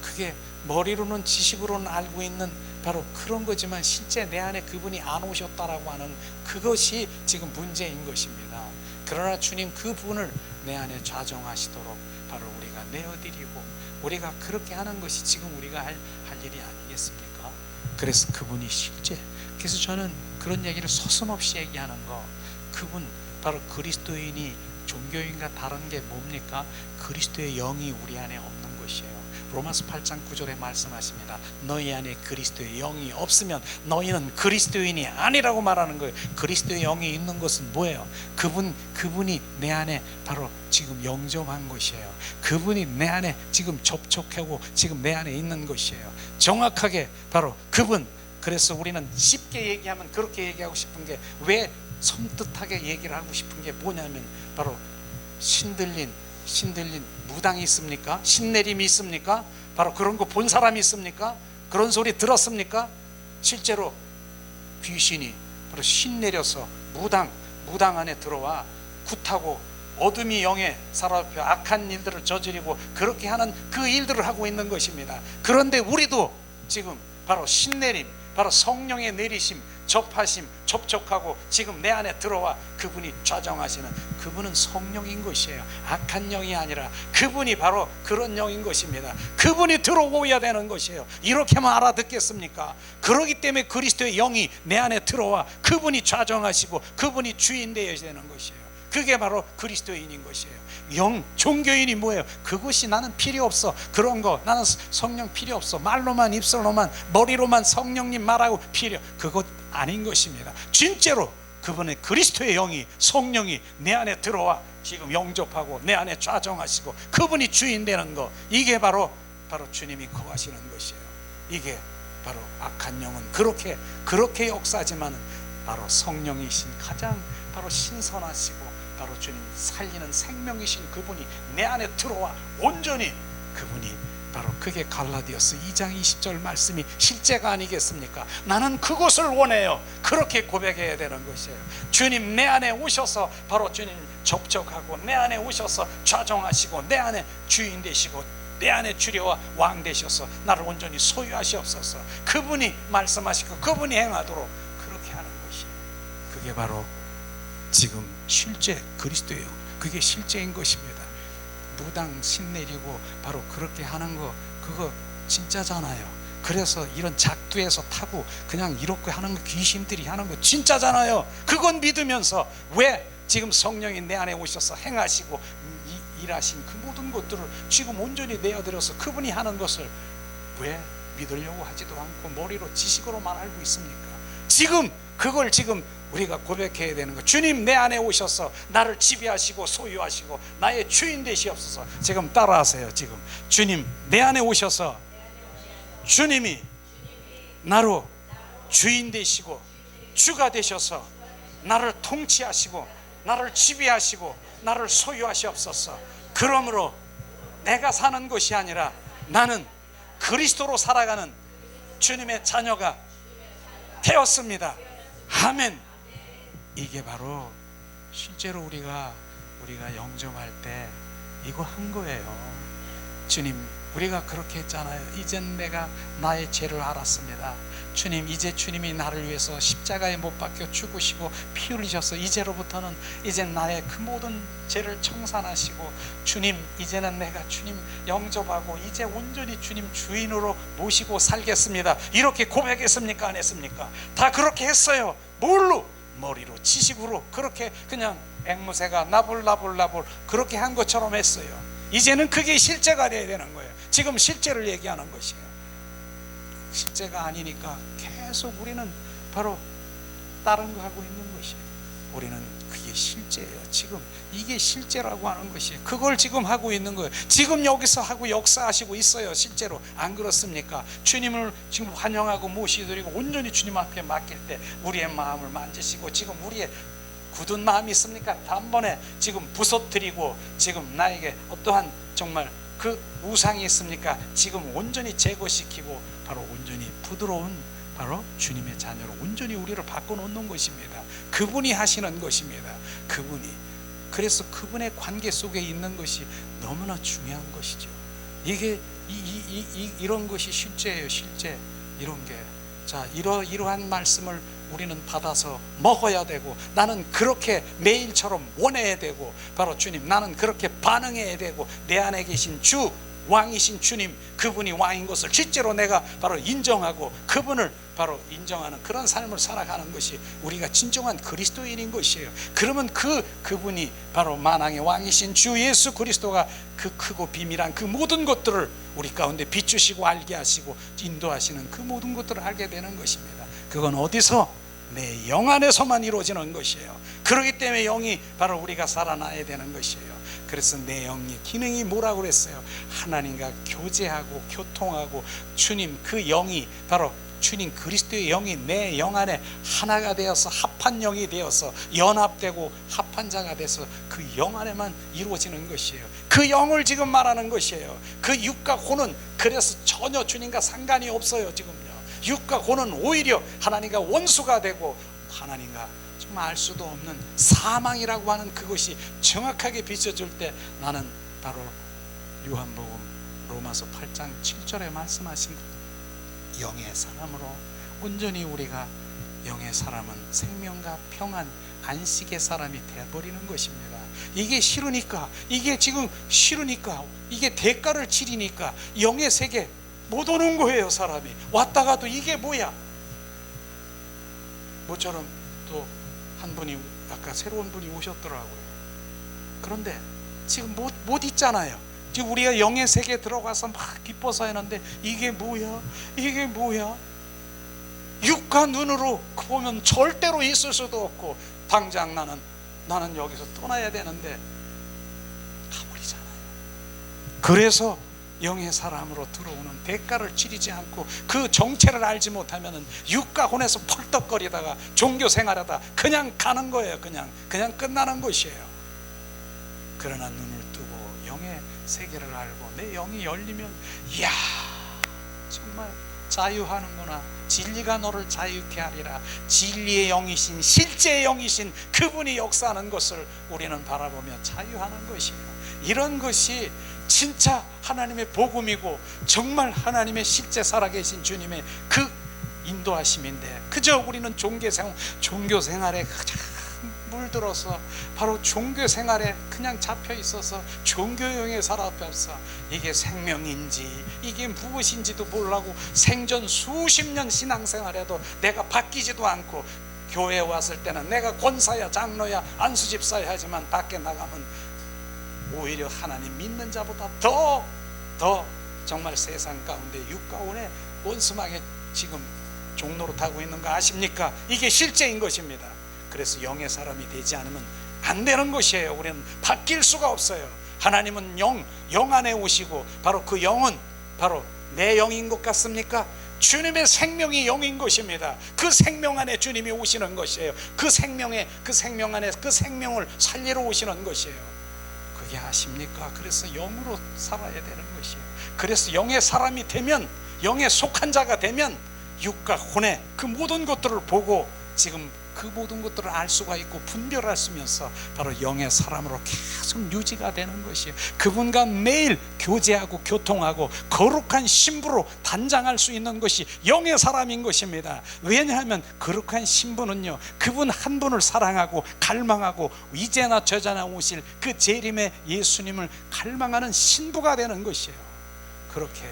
그게 머리로는 지식으로는 알고 있는 바로 그런 거지만 실제 내 안에 그분이 안 오셨다라고 하는 그것이 지금 문제인 것입니다. 그러나 주님 그분을 내 안에 좌정하시도록 바로 우리가 내어드리고 우리가 그렇게 하는 것이 지금 우리가 할 일이 아니겠습니까? 그래서 그분이 실제, 그래서 저는 그런 얘기를 서슴없이 얘기하는 거, 그분 바로 그리스도인이 종교인과 다른 게 뭡니까? 그리스도의 영이 우리 안에 없는 것이에요. 로마서 8장 9절에 말씀하십니다. 너희 안에 그리스도의 영이 없으면 너희는 그리스도인이 아니라고 말하는 거예요. 그리스도의 영이 있는 것은 뭐예요? 그분이 내 안에 바로 지금 영접한 것이에요. 그분이 내 안에 지금 접촉하고 지금 내 안에 있는 것이에요. 정확하게 바로 그분. 그래서 우리는 쉽게 얘기하면 그렇게 얘기하고 싶은 게, 왜 섬뜩하게 얘기를 하고 싶은 게 뭐냐면 바로 신들린 무당이 있습니까? 신내림이 있습니까? 바로 그런 거 본 사람이 있습니까? 그런 소리 들었습니까? 실제로 귀신이 바로 신내려서 무당 안에 들어와 굿하고 어둠이 영에 사로잡혀 악한 일들을 저지르고 그렇게 하는 그 일들을 하고 있는 것입니다. 그런데 우리도 지금 바로 신내림, 바로 성령의 내리심, 접하심, 접촉하고 지금 내 안에 들어와 그분이 좌정하시는 그분은 성령인 것이에요. 악한 영이 아니라 그분이 바로 그런 영인 것입니다. 그분이 들어오야 되는 것이에요. 이렇게만 알아듣겠습니까? 그렇기 때문에 그리스도의 영이 내 안에 들어와 그분이 좌정하시고 그분이 주인 되어야 되는 것이에요. 그게 바로 그리스도인인 것이에요. 종교인이 뭐예요? 그것이 나는 필요 없어. 그런 거 나는 성령 필요 없어. 말로만 입술로만 머리로만 성령님 말하고 그것 아닌 것입니다. 진짜로 그분의 그리스도의 영이, 성령이 내 안에 들어와 지금 영접하고 내 안에 좌정하시고 그분이 주인 되는 거, 이게 바로 주님이 거하시는 것이에요. 이게 바로 악한 영은 그렇게 역사하지만 바로 성령이신 가장 바로 신선하시고 바로 주님 살리는 생명이신 그분이 내 안에 들어와 온전히 그분이 바로 그게 갈라디아서 2장 20절 말씀이 실제가 아니겠습니까? 나는 그것을 원해요. 그렇게 고백해야 되는 것이에요. 주님 내 안에 오셔서 바로 주님 접촉하고 내 안에 오셔서 좌정하시고 내 안에 주인 되시고 내 안에 주려와 왕 되셔서 나를 온전히 소유하시옵소서. 그분이 말씀하시고 그분이 행하도록 그렇게 하는 것이에요. 그게 바로 지금 실제 그리스도예요. 그게 실제인 것입니다. 무당 신내리고 바로 그렇게 하는 거, 그거 진짜잖아요. 그래서 이런 작두에서 타고 그냥 이렇게 하는 거, 귀신들이 하는 거 진짜잖아요. 그건 믿으면서 왜 지금 성령이 내 안에 오셔서 행하시고 일하신 그 모든 것들을 지금 온전히 내어드려서 그분이 하는 것을 왜 믿으려고 하지도 않고 머리로 지식으로만 알고 있습니까? 지금 그걸 지금 우리가 고백해야 되는 거. 주님 내 안에 오셔서 나를 지배하시고 소유하시고 나의 주인 되시옵소서. 지금 따라하세요. 지금 주님 내 안에 오셔서 주님이 나로 주인 되시고 주가 되셔서 나를 통치하시고 나를 지배하시고 나를 소유하시옵소서. 그러므로 내가 사는 것이 아니라 나는 그리스도로 살아가는 주님의 자녀가 되었습니다. 아멘. 이게 바로 실제로 우리가 영접할 때 이거 한 거예요. 주님 우리가 그렇게 했잖아요. 이젠 내가 나의 죄를 알았습니다. 주님, 이제 주님이 나를 위해서 십자가에 못 박혀 죽으시고 피 흘리셔서 이제로부터는 이젠 나의 그 모든 죄를 청산하시고, 주님, 이제는 내가 주님 영접하고 이제 온전히 주님 주인으로 모시고 살겠습니다. 이렇게 고백했습니까? 안 했습니까? 다 그렇게 했어요. 뭘로? 머리로, 지식으로, 그렇게 그냥 앵무새가 나불나불나불 그렇게 한 것처럼 했어요. 이제는 그게 실제가 돼야 되는 거예요. 지금 실제를 얘기하는 것이에요. 실제가 아니니까 계속 우리는 바로 다른 거 하고 있는 것이에요. 우리는 그게 실제예요. 지금 이게 실제라고 하는 것이에요. 그걸 지금 하고 있는 거예요. 지금 여기서 하고 역사하시고 있어요. 실제로. 안 그렇습니까? 주님을 지금 환영하고 모시드리고 온전히 주님 앞에 맡길 때 우리의 마음을 만지시고, 지금 우리의 굳은 마음이 있습니까? 단번에 지금 부서뜨리고, 지금 나에게 어떠한 정말 그 우상이 있습니까? 지금 온전히 제거시키고 바로 온전히 부드러운 바로 주님의 자녀로 온전히 우리를 바꿔놓는 것입니다. 그분이 하시는 것입니다. 그분이. 그래서 그분의 관계 속에 있는 것이 너무나 중요한 것이죠. 이게 이런 것이 실제예요. 실제. 이런 게. 자, 이러한 말씀을 우리는 받아서 먹어야 되고, 나는 그렇게 매일처럼 원해야 되고, 바로 주님, 나는 그렇게 반응해야 되고, 내 안에 계신 주, 왕이신 주님, 그분이 왕인 것을 실제로 내가 바로 인정하고 그분을 바로 인정하는 그런 삶을 살아가는 것이 우리가 진정한 그리스도인인 것이에요. 그러면 그분이 바로 만왕의 왕이신 주 예수 그리스도가 그 크고 비밀한 그 모든 것들을 우리 가운데 비추시고 알게 하시고 인도하시는 그 모든 것들을 알게 되는 것입니다. 그건 어디서? 내 영 안에서만 이루어지는 것이에요. 그렇기 때문에 영이 바로 우리가 살아나야 되는 것이에요. 그래서 내 영의 기능이 뭐라고 그랬어요? 하나님과 교제하고 교통하고, 주님 그 영이 바로 주님 그리스도의 영이 내 영 안에 하나가 되어서 합한 영이 되어서 연합되고 합한 자가 돼서 그 영 안에만 이루어지는 것이에요. 그 영을 지금 말하는 것이에요. 그 육과 혼은 그래서 전혀 주님과 상관이 없어요. 지금요. 육과 혼은 오히려 하나님과 원수가 되고, 하나님과 정말 알 수도 없는 사망이라고 하는 그것이 정확하게 비춰줄 때, 나는 바로 요한복음 로마서 8장 7절에 말씀하신 영의 사람으로 온전히 우리가, 영의 사람은 생명과 평안, 안식의 사람이 되어버리는 것입니다. 이게 싫으니까, 이게 지금 싫으니까, 이게 대가를 치르니까 영의 세계 못 오는 거예요. 사람이 왔다가도 이게 뭐야? 모처럼 또 한 분이 아까 새로운 분이 오셨더라고요. 그런데 지금 못 있잖아요. 지금 우리가 영의 세계에 들어가서 막 기뻐서 하는데 이게 뭐야? 이게 뭐야? 육과 눈으로 보면 절대로 있을 수도 없고, 당장 나는 여기서 떠나야 되는데 가버리잖아요. 그래서 영의 사람으로 들어오는 대가를 치르지 않고 그 정체를 알지 못하면 육과 혼에서 펄떡거리다가 종교 생활하다 그냥 가는 거예요. 그냥 끝나는 것이에요. 그러나 눈을 뜨고 영의 세계를 알고 내 영이 열리면, 이야, 정말 자유하는구나. 진리가 너를 자유케 하리라. 진리의 영이신, 실제의 영이신 그분이 역사하는 것을 우리는 바라보며 자유하는 것이에요. 이런 것이 진짜 하나님의 복음이고, 정말 하나님의 실제 살아계신 주님의 그 인도하심인데, 그저 우리는 종교 생활에 가장 물들어서 바로 종교 생활에 그냥 잡혀 있어서 종교형에 살아가면서 이게 생명인지 이게 무엇인지도 모르고 생전 수십 년 신앙생활에도 내가 바뀌지도 않고, 교회에 왔을 때는 내가 권사야 장로야 안수집사야 하지만 밖에 나가면 오히려 하나님 믿는 자보다 더 정말 세상 가운데 육가운에 원수막에 지금 종로로 타고 있는 거 아십니까? 이게 실제인 것입니다. 그래서 영의 사람이 되지 않으면 안 되는 것이에요. 우리는 바뀔 수가 없어요. 하나님은 영 안에 오시고, 바로 그 영은 바로 내 영인 것 같습니까? 주님의 생명이 영인 것입니다. 그 생명 안에 주님이 오시는 것이에요. 그 생명 안에 그 생명을 살리러 오시는 것이에요. 그게 아십니까? 그래서 영으로 살아야 되는 것이에요. 그래서 영의 사람이 되면, 영에 속한 자가 되면 육과 혼의 그 모든 것들을 보고 지금 그 모든 것들을 알 수가 있고 분별할 수 있으면서 바로 영의 사람으로 계속 유지가 되는 것이에요. 그분과 매일 교제하고 교통하고 거룩한 신부로 단장할 수 있는 것이 영의 사람인 것입니다. 왜냐하면 거룩한 신부는요, 그분 한 분을 사랑하고 갈망하고 이제나 저제나 오실 그 재림의 예수님을 갈망하는 신부가 되는 것이에요. 그렇게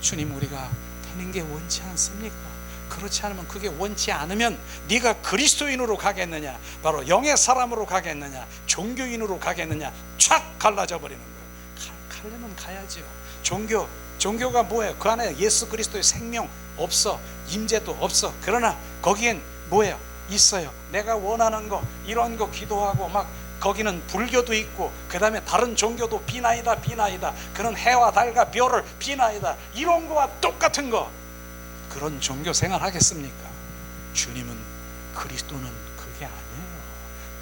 주님 우리가 되는 게 원치 않습니까? 그렇지 않으면, 그게 원치 않으면 네가 그리스도인으로 가겠느냐, 바로 영의 사람으로 가겠느냐, 종교인으로 가겠느냐, 촥 갈라져 버리는 거예요. 가려면 가야죠. 종교가 뭐예요? 그 안에 예수 그리스도의 생명 없어, 임재도 없어. 그러나 거기엔 뭐예요? 있어요. 내가 원하는 거, 이런 거 기도하고 막, 거기는 불교도 있고, 그 다음에 다른 종교도 비나이다 그런 해와 달과 별을 비나이다, 이런 거와 똑같은 거, 그런 종교 생활 하겠습니까? 주님은, 그리스도는 그게 아니에요.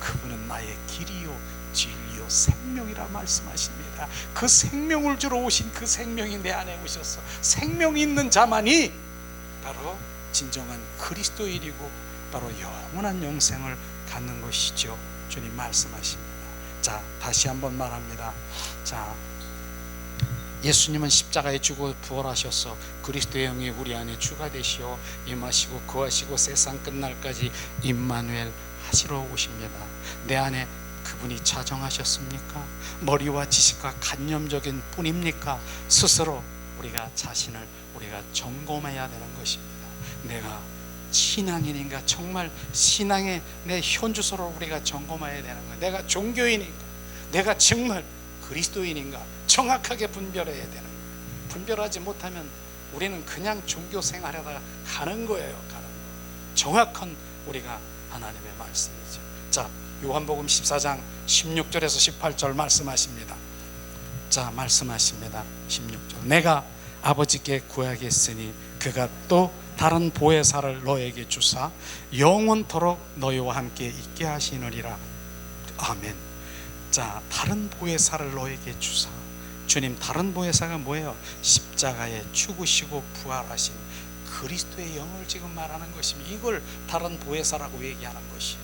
그분은 나의 길이요 진리요 생명이라 말씀하십니다. 그 생명을 주러 오신 그 생명이 내 안에 오셔서 생명이 있는 자만이 바로 진정한 그리스도인이고 바로 영원한 영생을 갖는 것이죠. 주님 말씀하십니다. 자, 다시 한번 말합니다. 자, 예수님은 십자가에 죽어 부활하셔서 그리스도의 영이 우리 안에 주가 되시어 임하시고 거하시고 세상 끝날까지 임마누엘 하시러 오십니다. 내 안에 그분이 자정하셨습니까? 머리와 지식과 간념적인 뿐입니까? 스스로 우리가 자신을 우리가 점검해야 되는 것입니다. 내가 신앙인인가? 정말 신앙의 내 현주소를 우리가 점검해야 되는 거예요. 내가 종교인인가? 내가 정말 그리스도인인가? 정확하게 분별해야 되는 거예요. 분별하지 못하면 우리는 그냥 종교 생활하다가 가는 거예요. 가는 거. 정확한 우리가 하나님의 말씀이죠. 자, 요한복음 14장 16절에서 18절 말씀하십니다. 자, 말씀하십니다. 16절. 내가 아버지께 구하겠으니 그가 또 다른 보혜사를 너에게 주사 영원토록 너희와 함께 있게 하시느니라. 아멘. 자, 다른 보혜사를 너에게 주사. 주님, 다른 보혜사가 뭐예요? 십자가에 죽으시고 부활하신 그리스도의 영을 지금 말하는 것입니다. 이걸 다른 보혜사라고 얘기하는 것이에요.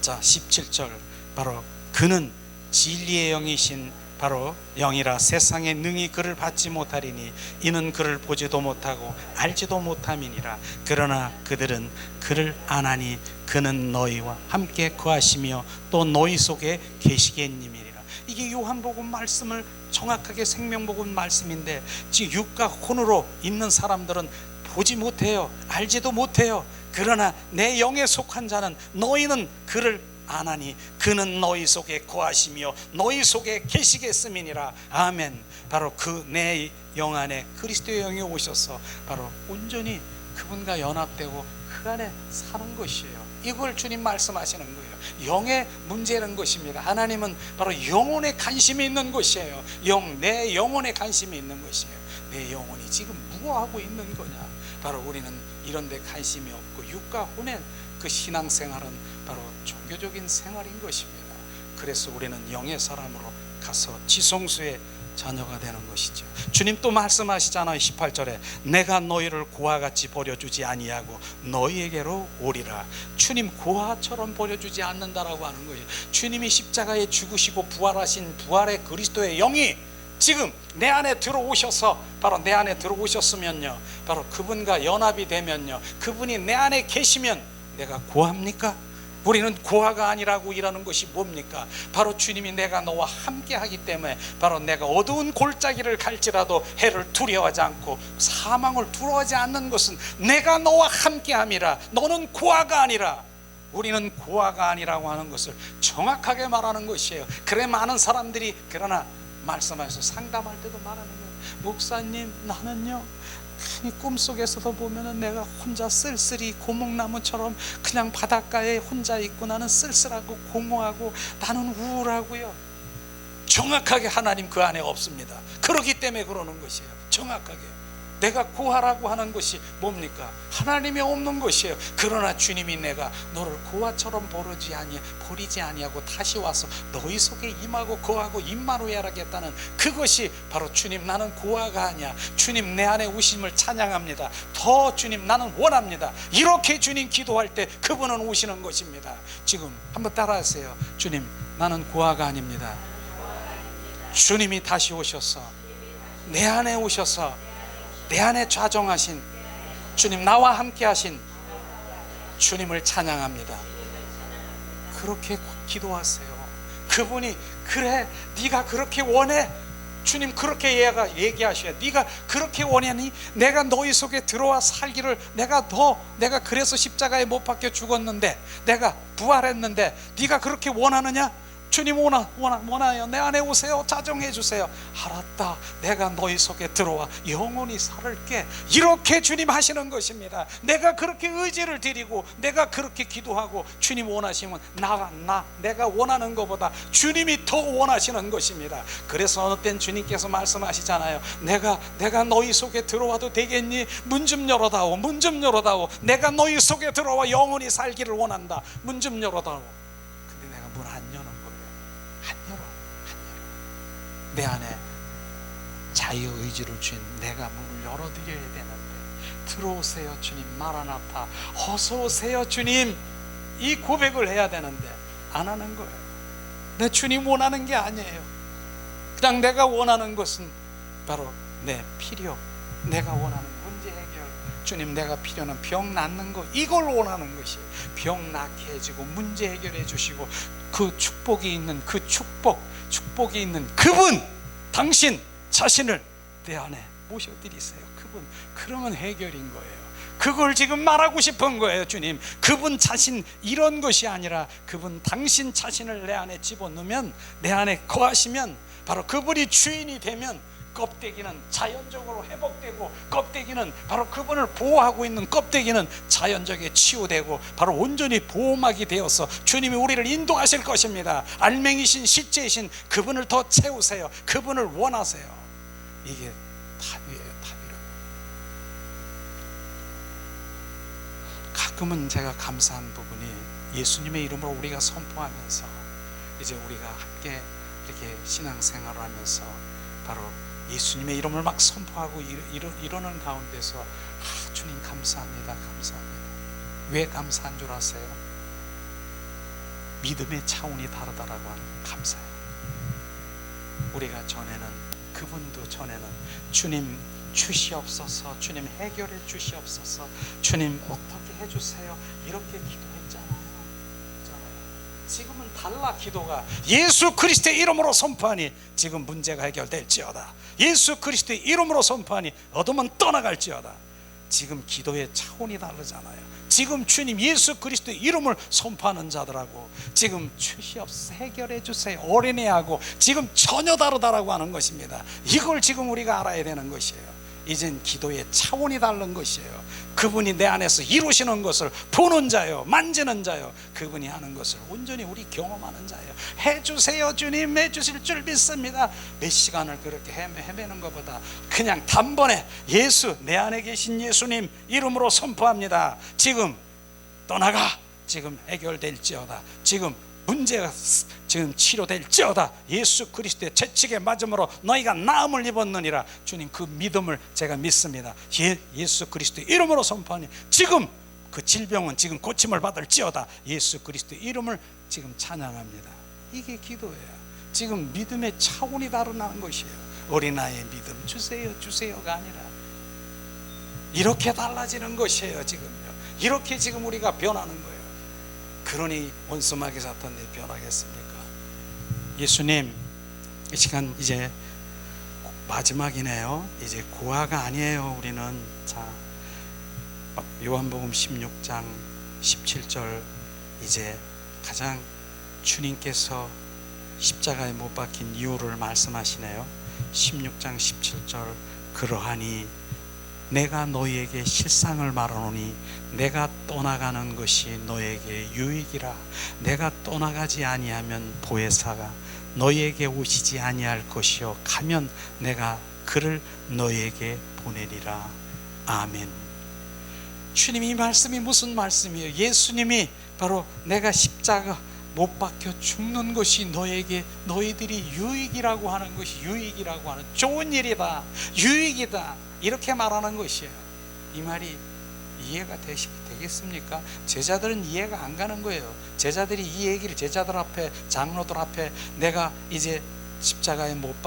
자, 17절. 바로 그는 진리의 영이신 바로 영이라 세상에 능히 그를 받지 못하리니 이는 그를 보지도 못하고 알지도 못함이니라. 그러나 그들은 그를 아나니 그는 너희와 함께 거하시며 또 너희 속에 계시겠님이라. 이게 요한복음 말씀을 정확하게 생명복음 말씀인데, 지금 육과 혼으로 있는 사람들은 보지 못해요, 알지도 못해요. 그러나 내 영에 속한 자는 너희는 그를 아나니 그는 너희 속에 거하시며 너희 속에 계시겠음이니라. 아멘. 바로 그 내 영 안에 그리스도의 영이 오셔서 바로 온전히 그분과 연합되고 그 안에 사는 것이에요. 이걸 주님 말씀하시는 거예요. 영의 문제는 것입니다. 하나님은 바로 영혼에 관심이 있는 것이에요. 내 영혼에 관심이 있는 것이에요. 내 영혼이 지금 무엇하고 있는 거냐? 바로 우리는 이런 데 관심이 없고 육과 혼의 그 신앙생활은 바로 종교적인 생활인 것입니다. 그래서 우리는 영의 사람으로 가서 지성소의 자녀가 되는 것이죠. 주님 또 말씀하시잖아요. 18절에 내가 너희를 고아같이 버려주지 아니하고 너희에게로 오리라. 주님 고아처럼 버려주지 않는다라고 하는 거예요. 주님이 십자가에 죽으시고 부활하신 부활의 그리스도의 영이 지금 내 안에 들어오셔서 바로 내 안에 들어오셨으면요, 바로 그분과 연합이 되면요, 그분이 내 안에 계시면 내가 고아입니까? 우리는 고아가 아니라고 일하는 것이 뭡니까? 바로 주님이 내가 너와 함께 하기 때문에 바로 내가 어두운 골짜기를 갈지라도 해를 두려워하지 않고 사망을 두려워하지 않는 것은 내가 너와 함께 함이라. 너는 고아가 아니라, 우리는 고아가 아니라고 하는 것을 정확하게 말하는 것이에요. 그래 많은 사람들이 그러나 말씀하셔서 상담할 때도 말하는 거예요. 목사님, 나는요 꿈속에서도 보면은 내가 혼자 쓸쓸히 고목나무처럼 그냥 바닷가에 혼자 있고 나는 쓸쓸하고 공허하고 나는 우울하고요. 정확하게 하나님 그 안에 없습니다. 그렇기 때문에 그러는 것이에요. 정확하게 내가 구하라고 하는 것이 뭡니까? 하나님이 없는 것이에요. 그러나 주님이 내가 너를 고아처럼 버리지 아니하고 다시 와서 너희 속에 임하고 거하고 임마누엘 하겠다는 그것이 바로 주님, 나는 고아가 아니야. 주님 내 안에 오심을 찬양합니다. 더 주님 나는 원합니다. 이렇게 주님 기도할 때 그분은 오시는 것입니다. 지금 한번 따라하세요. 주님, 나는 고아가 아닙니다. 주님이 다시 오셔서 내 안에 오셔서 내 안에 좌정하신 주님, 나와 함께 하신 주님을 찬양합니다. 그렇게 기도하세요. 그분이 그래 네가 그렇게 원해, 주님 그렇게 얘기하셔야, 네가 그렇게 원하니 내가 너희 속에 들어와 살기를, 내가 그래서 십자가에 못 박혀 죽었는데, 내가 부활했는데 네가 그렇게 원하느냐? 주님 원하여 내 안에 오세요. 자정해 주세요. 알았다, 내가 너희 속에 들어와 영원히 살을게. 이렇게 주님 하시는 것입니다. 내가 그렇게 의지를 드리고 내가 그렇게 기도하고 주님 원하시면 내가 원하는 것보다 주님이 더 원하시는 것입니다. 그래서 어느 땐 주님께서 말씀하시잖아요. 내가 너희 속에 들어와도 되겠니? 문 좀 열어다오, 문 좀 열어다오. 내가 너희 속에 들어와 영원히 살기를 원한다. 문 좀 열어다오. 근데 내가 문 안 여는 거예요. 안 열어. 내 안에 자유의지를 주인 내가 문을 열어드려야 되는데, 들어오세요 주님, 마라나타, 어서 오세요 주님, 이 고백을 해야 되는데 안 하는 거예요. 내 주님 원하는 게 아니에요. 그냥 내가 원하는 것은 바로 내 필요, 내가 원하는 문제 해결. 주님, 내가 필요는 병 낫는 거, 이걸 원하는 것이. 병 낫게 해주고 문제 해결해 주시고 그 축복이 있는 축복이 있는 그분, 당신 자신을 내 안에 모셔드리세요. 그러면 해결인 거예요. 그걸 지금 말하고 싶은 거예요. 주님, 그분 자신 이런 것이 아니라 그분 당신 자신을 내 안에 집어넣으면, 내 안에 거하시면, 바로 그분이 주인이 되면 껍데기는 자연적으로 회복되고, 껍데기는 바로 그분을 보호하고 있는 껍데기는 자연적에 치유되고 바로 온전히 보호막이 되어서 주님이 우리를 인도하실 것입니다. 알맹이신 실제이신 그분을 더 채우세요. 그분을 원하세요. 이게 답이에요. 답이라고. 가끔은 제가 감사한 부분이, 예수님의 이름으로 우리가 선포하면서 이제 우리가 함께 이렇게 신앙생활을 하면서 바로 예수님의 이름을 막 선포하고 이러는 가운데서 주님 감사합니다. 왜 감사한 줄 아세요? 믿음의 차원이 다르다라고 하는 감사해요. 우리가 전에는, 그분도 전에는 주님 주시옵소서, 주님 해결해 주시옵소서, 주님 어떻게 해주세요, 이렇게 기도했잖아요. 지금은 달라. 기도가 예수 그리스도의 이름으로 선포하니 지금 문제가 해결될지어다. 예수 그리스도의 이름으로 선포하니 어둠은 떠나갈지어다. 지금 기도의 차원이 다르잖아요. 지금 주님 예수 그리스도의 이름을 선포하는 자들하고 지금 주시옵소서, 해결해 주세요, 어린애하고 지금 전혀 다르다라고 하는 것입니다. 이걸 지금 우리가 알아야 되는 것이에요. 이젠 기도의 차원이 다른 것이에요. 그분이 내 안에서 이루시는 것을 보는 자요, 만지는 자요, 그분이 하는 것을 온전히 우리 경험하는 자예요. 해주세요 주님, 해주실 줄 믿습니다. 몇 시간을 그렇게 헤매는 것보다 그냥 단번에 예수, 내 안에 계신 예수님 이름으로 선포합니다. 지금 떠나가, 지금 해결될지어다, 지금 문제가 지금 치료될지어다. 예수 그리스도의 채찍에 맞음으로 너희가 나음을 입었느니라. 주님, 그 믿음을 제가 믿습니다. 예수 그리스도의 이름으로 선포하니 지금 그 질병은 지금 고침을 받을지어다. 예수 그리스도의 이름을 지금 찬양합니다. 이게 기도예요. 지금 믿음의 차원이 다르다는 것이에요. 어린아이의 믿음 주세요가 아니라 이렇게 달라지는 것이에요. 지금요, 이렇게 지금 우리가 변하는 거예요. 그러니 원수마귀 사탄이 변하겠습니까? 예수님, 이 시간 이제 마지막이네요. 이제 고아가 아니에요. 우리는 자, 요한복음 16장 17절, 이제 가장 주님께서 십자가에 못 박힌 이유를 말씀하시네요. 16장 17절, 그러하니 내가 너희에게 실상을 말하노니 내가 떠나가는 것이 너에게 유익이라. 내가 떠나가지 아니하면 보혜사가 너희에게 오시지 아니할 것이요, 가면 내가 그를 너에게 보내리라. 아멘. 주님, 이 말씀이 무슨 말씀이에요? 예수님이 바로 내가 십자가 못 박혀 죽는 것이 너희들이 유익이라고 하는 것이, 유익이라고 하는, 좋은 일이다, 유익이다, 이렇게 말하는 것이에요. 이 말이 이해가 되겠습니까? 제자들은 이해가 안 가는 거예요. 제자들이 이 얘기를 제자들 앞에, 장로들 앞에 내가 이제 십자가에 못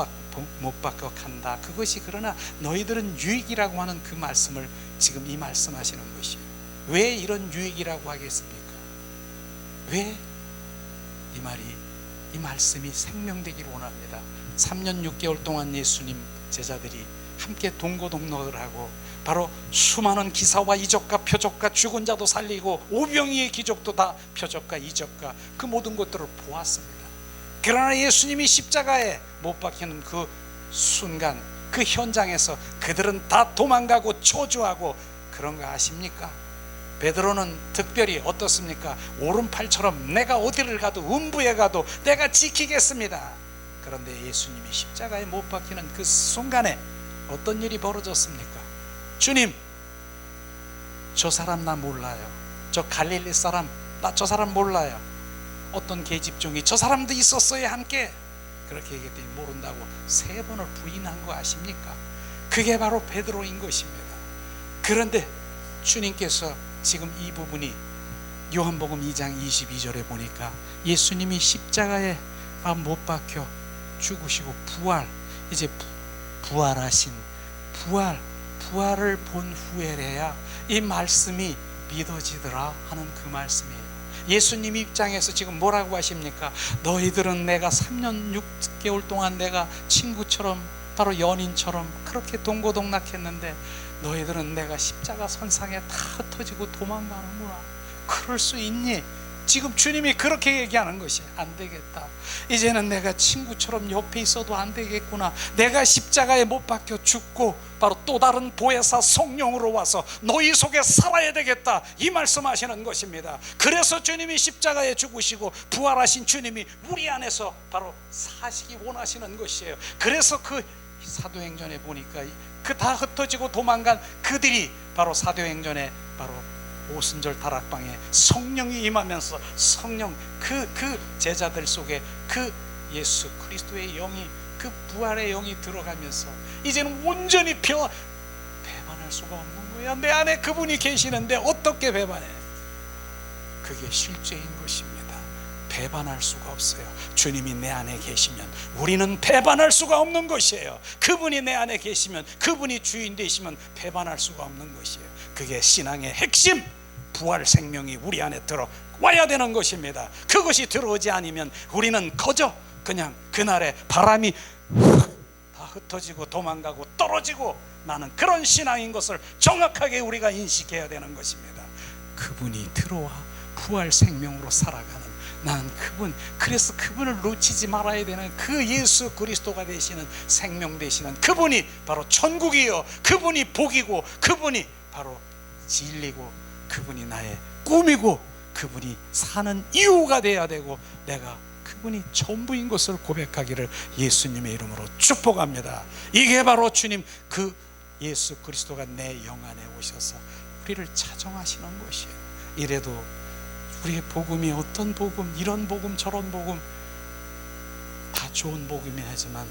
박혀 간다, 그것이 그러나 너희들은 유익이라고 하는 그 말씀을 지금 이 말씀하시는 것이에요. 왜 이런 유익이라고 하겠습니까? 왜? 이 말씀이 생명되기를 원합니다. 3년 6개월 동안 예수님 제자들이 함께 동고동락을 하고 바로 수많은 기사와 이적과 표적과 죽은 자도 살리고 오병이의 기적도 다 표적과 이적과 그 모든 것들을 보았습니다. 그러나 예수님이 십자가에 못 박히는 그 순간, 그 현장에서 그들은 다 도망가고 초조하고 그런 거 아십니까? 베드로는 특별히 어떻습니까? 오른팔처럼 내가 어디를 가도, 음부에 가도 내가 지키겠습니다. 그런데 예수님이 십자가에 못 박히는 그 순간에 어떤 일이 벌어졌습니까? 주님, 저 사람 나 몰라요. 저 갈릴리 사람, 나 저 사람 몰라요. 어떤 계집종이 저 사람도 있었어요 함께. 그렇게 얘기했더니 모른다고 3번을 부인한 거 아십니까? 그게 바로 베드로인 것입니다. 그런데 주님께서 지금 이 부분이 요한복음 2장 22절에 보니까 예수님이 십자가에 못 박혀 죽으시고 이제 부활하신 부활을 본 후에래야 이 말씀이 믿어지더라 하는 그 말씀이에요. 예수님 입장에서 지금 뭐라고 하십니까? 너희들은 내가 3년 6개월 동안 내가 친구처럼, 바로 연인처럼 그렇게 동고동락했는데 너희들은 내가 십자가 선상에 다 흩어지고 도망가는구나. 그럴 수 있니? 지금 주님이 그렇게 얘기하는 것이 안 되겠다. 이제는 내가 친구처럼 옆에 있어도 안 되겠구나. 내가 십자가에 못 박혀 죽고 바로 또 다른 보혜사 성령으로 와서 너희 속에 살아야 되겠다, 이 말씀하시는 것입니다. 그래서 주님이 십자가에 죽으시고 부활하신 주님이 우리 안에서 바로 사시기 원하시는 것이에요. 그래서 그 사도행전에 보니까 그 다 흩어지고 도망간 그들이 바로 사도행전에 바로 오순절 다락방에 성령이 임하면서 성령 그 제자들 속에 그 예수 그리스도의 영이, 그 부활의 영이 들어가면서 이제는 온전히 배반할 수가 없는 거야. 내 안에 그분이 계시는데 어떻게 배반해? 그게 실제인 것입니다. 배반할 수가 없어요. 주님이 내 안에 계시면 우리는 배반할 수가 없는 것이에요. 그분이 내 안에 계시면, 그분이 주인 되시면 배반할 수가 없는 것이에요. 그게 신앙의 핵심, 부활 생명이 우리 안에 들어와야 되는 것입니다. 그것이 들어오지 않으면 우리는 거저 그냥 그날에 바람이 다 흩어지고 도망가고 떨어지고 나는 그런 신앙인 것을 정확하게 우리가 인식해야 되는 것입니다. 그분이 들어와 부활 생명으로 살아가는 나는 그분, 그래서 그분을 놓치지 말아야 되는 그 예수 그리스도가 되시는, 생명 되시는 그분이 바로 천국이요, 그분이 복이고, 그분이 바로 진리고, 그분이 나의 꿈이고, 그분이 사는 이유가 돼야 되고, 내가 그분이 전부인 것을 고백하기를 예수님의 이름으로 축복합니다. 이게 바로 주님, 그 예수 그리스도가 내 영 안에 오셔서 우리를 차정하시는 것이에요. 이래도 우리의 복음이 어떤 복음, 이런 복음 저런 복음 다 좋은 복음이 하지만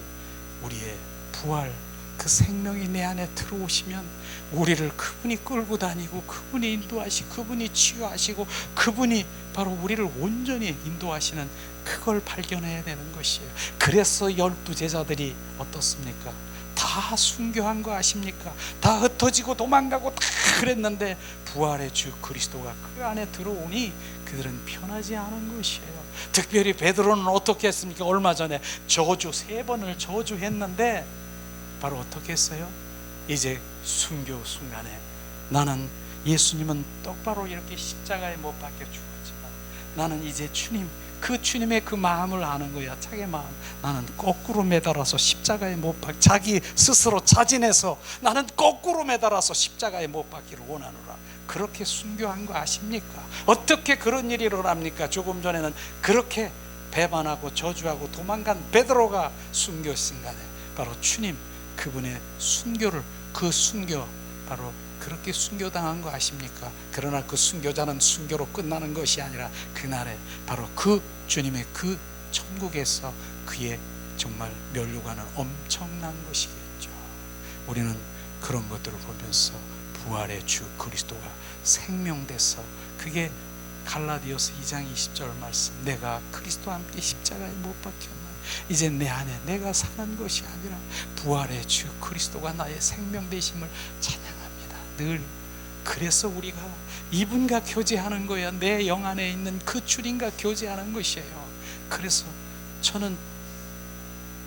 우리의 부활, 그 생명이 내 안에 들어오시면 우리를 그분이 끌고 다니고, 그분이 인도하시고, 그분이 치유하시고, 그분이 바로 우리를 온전히 인도하시는 그걸 발견해야 되는 것이에요. 그래서 12제자들이 어떻습니까? 다 순교한 거 아십니까? 다 흩어지고 도망가고 다 그랬는데 부활의 주 그리스도가 그 안에 들어오니 그들은 편하지 않은 것이에요. 특별히 베드로는 어떻게 했습니까? 얼마 전에 3번을 저주했는데 바로 어떻게 했어요? 이제 순교 순간에 나는, 예수님은 똑바로 이렇게 십자가에 못 박혀 죽었지만 나는 이제 그 주님의 그 마음을 아는 거야. 자기 마음. 나는 거꾸로 매달아서 십자가에 못 박혀, 자기 스스로 자진해서 나는 거꾸로 매달아서 십자가에 못 박기를 원하노라. 그렇게 순교한 거 아십니까? 어떻게 그런 일이 일어납니까? 조금 전에는 그렇게 배반하고 저주하고 도망간 베드로가 순교 순간에 바로 주님, 그분의 순교를, 그 순교 바로 그렇게 순교당한 거 아십니까? 그러나 그 순교자는 순교로 끝나는 것이 아니라 그날에 바로 그 주님의 그 천국에서 그의 정말 면류관은 엄청난 것이겠죠. 우리는 그런 것들을 보면서 부활의 주 그리스도가 생명돼서, 그게 갈라디아서 2장 20절 말씀, 내가 그리스도와 함께 십자가에 못 박혔나니 이제 내 안에 내가 사는 것이 아니라 부활의 주 그리스도가 나의 생명 되심을 찬양합니다. 늘 그래서 우리가 이분과 교제하는 거야. 내 영 안에 있는 그 주님과 교제하는 것이에요. 그래서 저는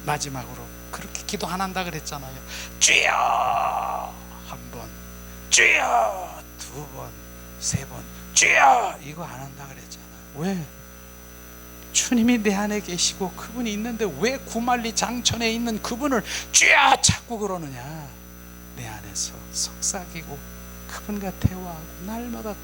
마지막으로 그렇게 기도 안 한다 그랬잖아요. 주여 한 번, 주여 두 번, 세 번, 주여 이거 안 한다 그랬잖아요. 왜? 주님이 내 안에 계시고 그분이 있는데 왜 구말리 장천에 있는 그분을 주여 자꾸 그러느냐? 내 안에서 속삭이고 그분과 대화하고 날마다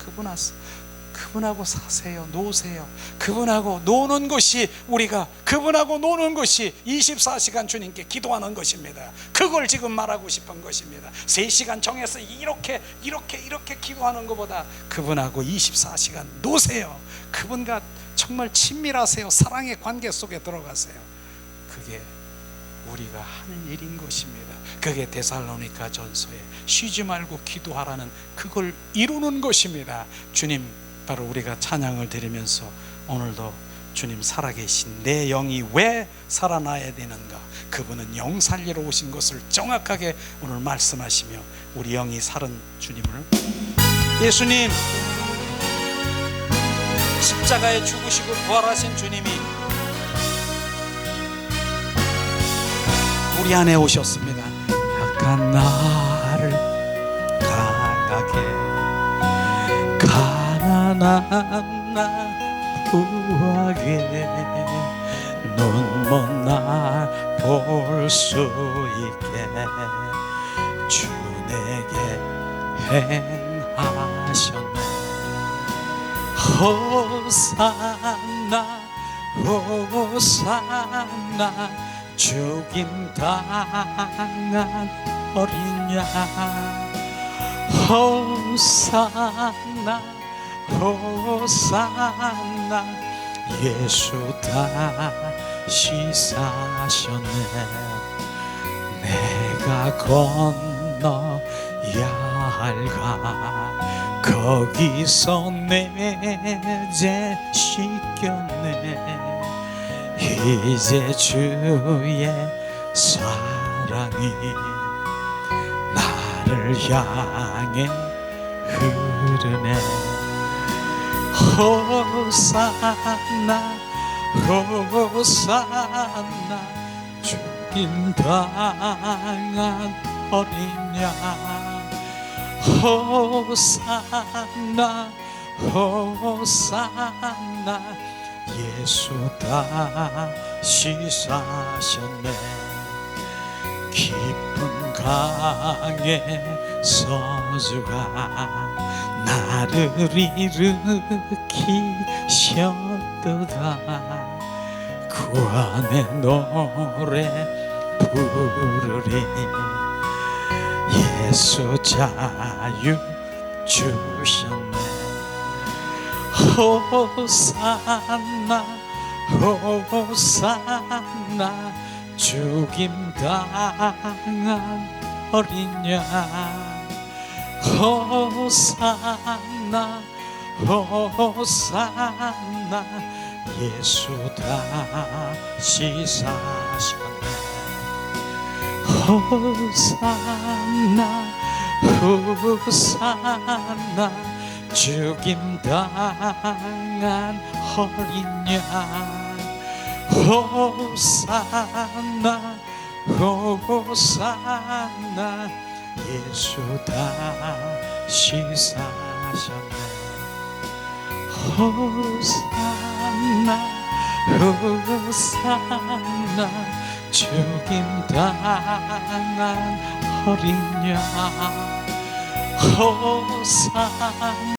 그분하고 사세요, 노세요. 그분하고 노는 것이, 우리가 그분하고 노는 것이 24시간 주님께 기도하는 것입니다. 그걸 지금 말하고 싶은 것입니다. 3시간 정해서 이렇게 기도하는 것보다 그분하고 24시간 노세요. 그분과 정말 친밀하세요. 사랑의 관계 속에 들어가세요. 그게 우리가 하는 일인 것입니다. 그게 데살로니가 전서에 쉬지 말고 기도하라는, 그걸 이루는 것입니다. 주님, 바로 우리가 찬양을 드리면서 오늘도 주님 살아계신 내 영이 왜 살아나야 되는가, 그분은 영 살리러 오신 것을 정확하게 오늘 말씀하시며 우리 영이 살은 주님을, 예수님 십자가에 죽으시고 부활하신 주님이 우리 안에 오셨습니다. 약한 나를 강하게, 가난한 나 부하게, 눈먼 날 볼 수 있게 주 내게 행하셨네. 호산나 호산나 죽임 당한 어린 양. 호산나 호산나 예수 다시 사셨네. 내가 건너야 할까 거기서 내 죄 씻겼네. 이제 주의 사랑이 나를 향해 흐르네. 호산나 호산나 죽임 당한 어린 양. 호산나 호산나 예수 다시 사셨네. 깊은 강에 서주가 나를 일으키셨도다. 구원의 노래 부르리. 예수 자유 주셨네. 호산나 호산나 죽임 당한 어린 양. 호산나 호산나 예수 다시 사셨네. 호산나 호산나 죽임 당한 어린 양. 호산나 호산나 예수 다시 사셨네. 호산나 호산나 죽임 당한 어린 양. 호산나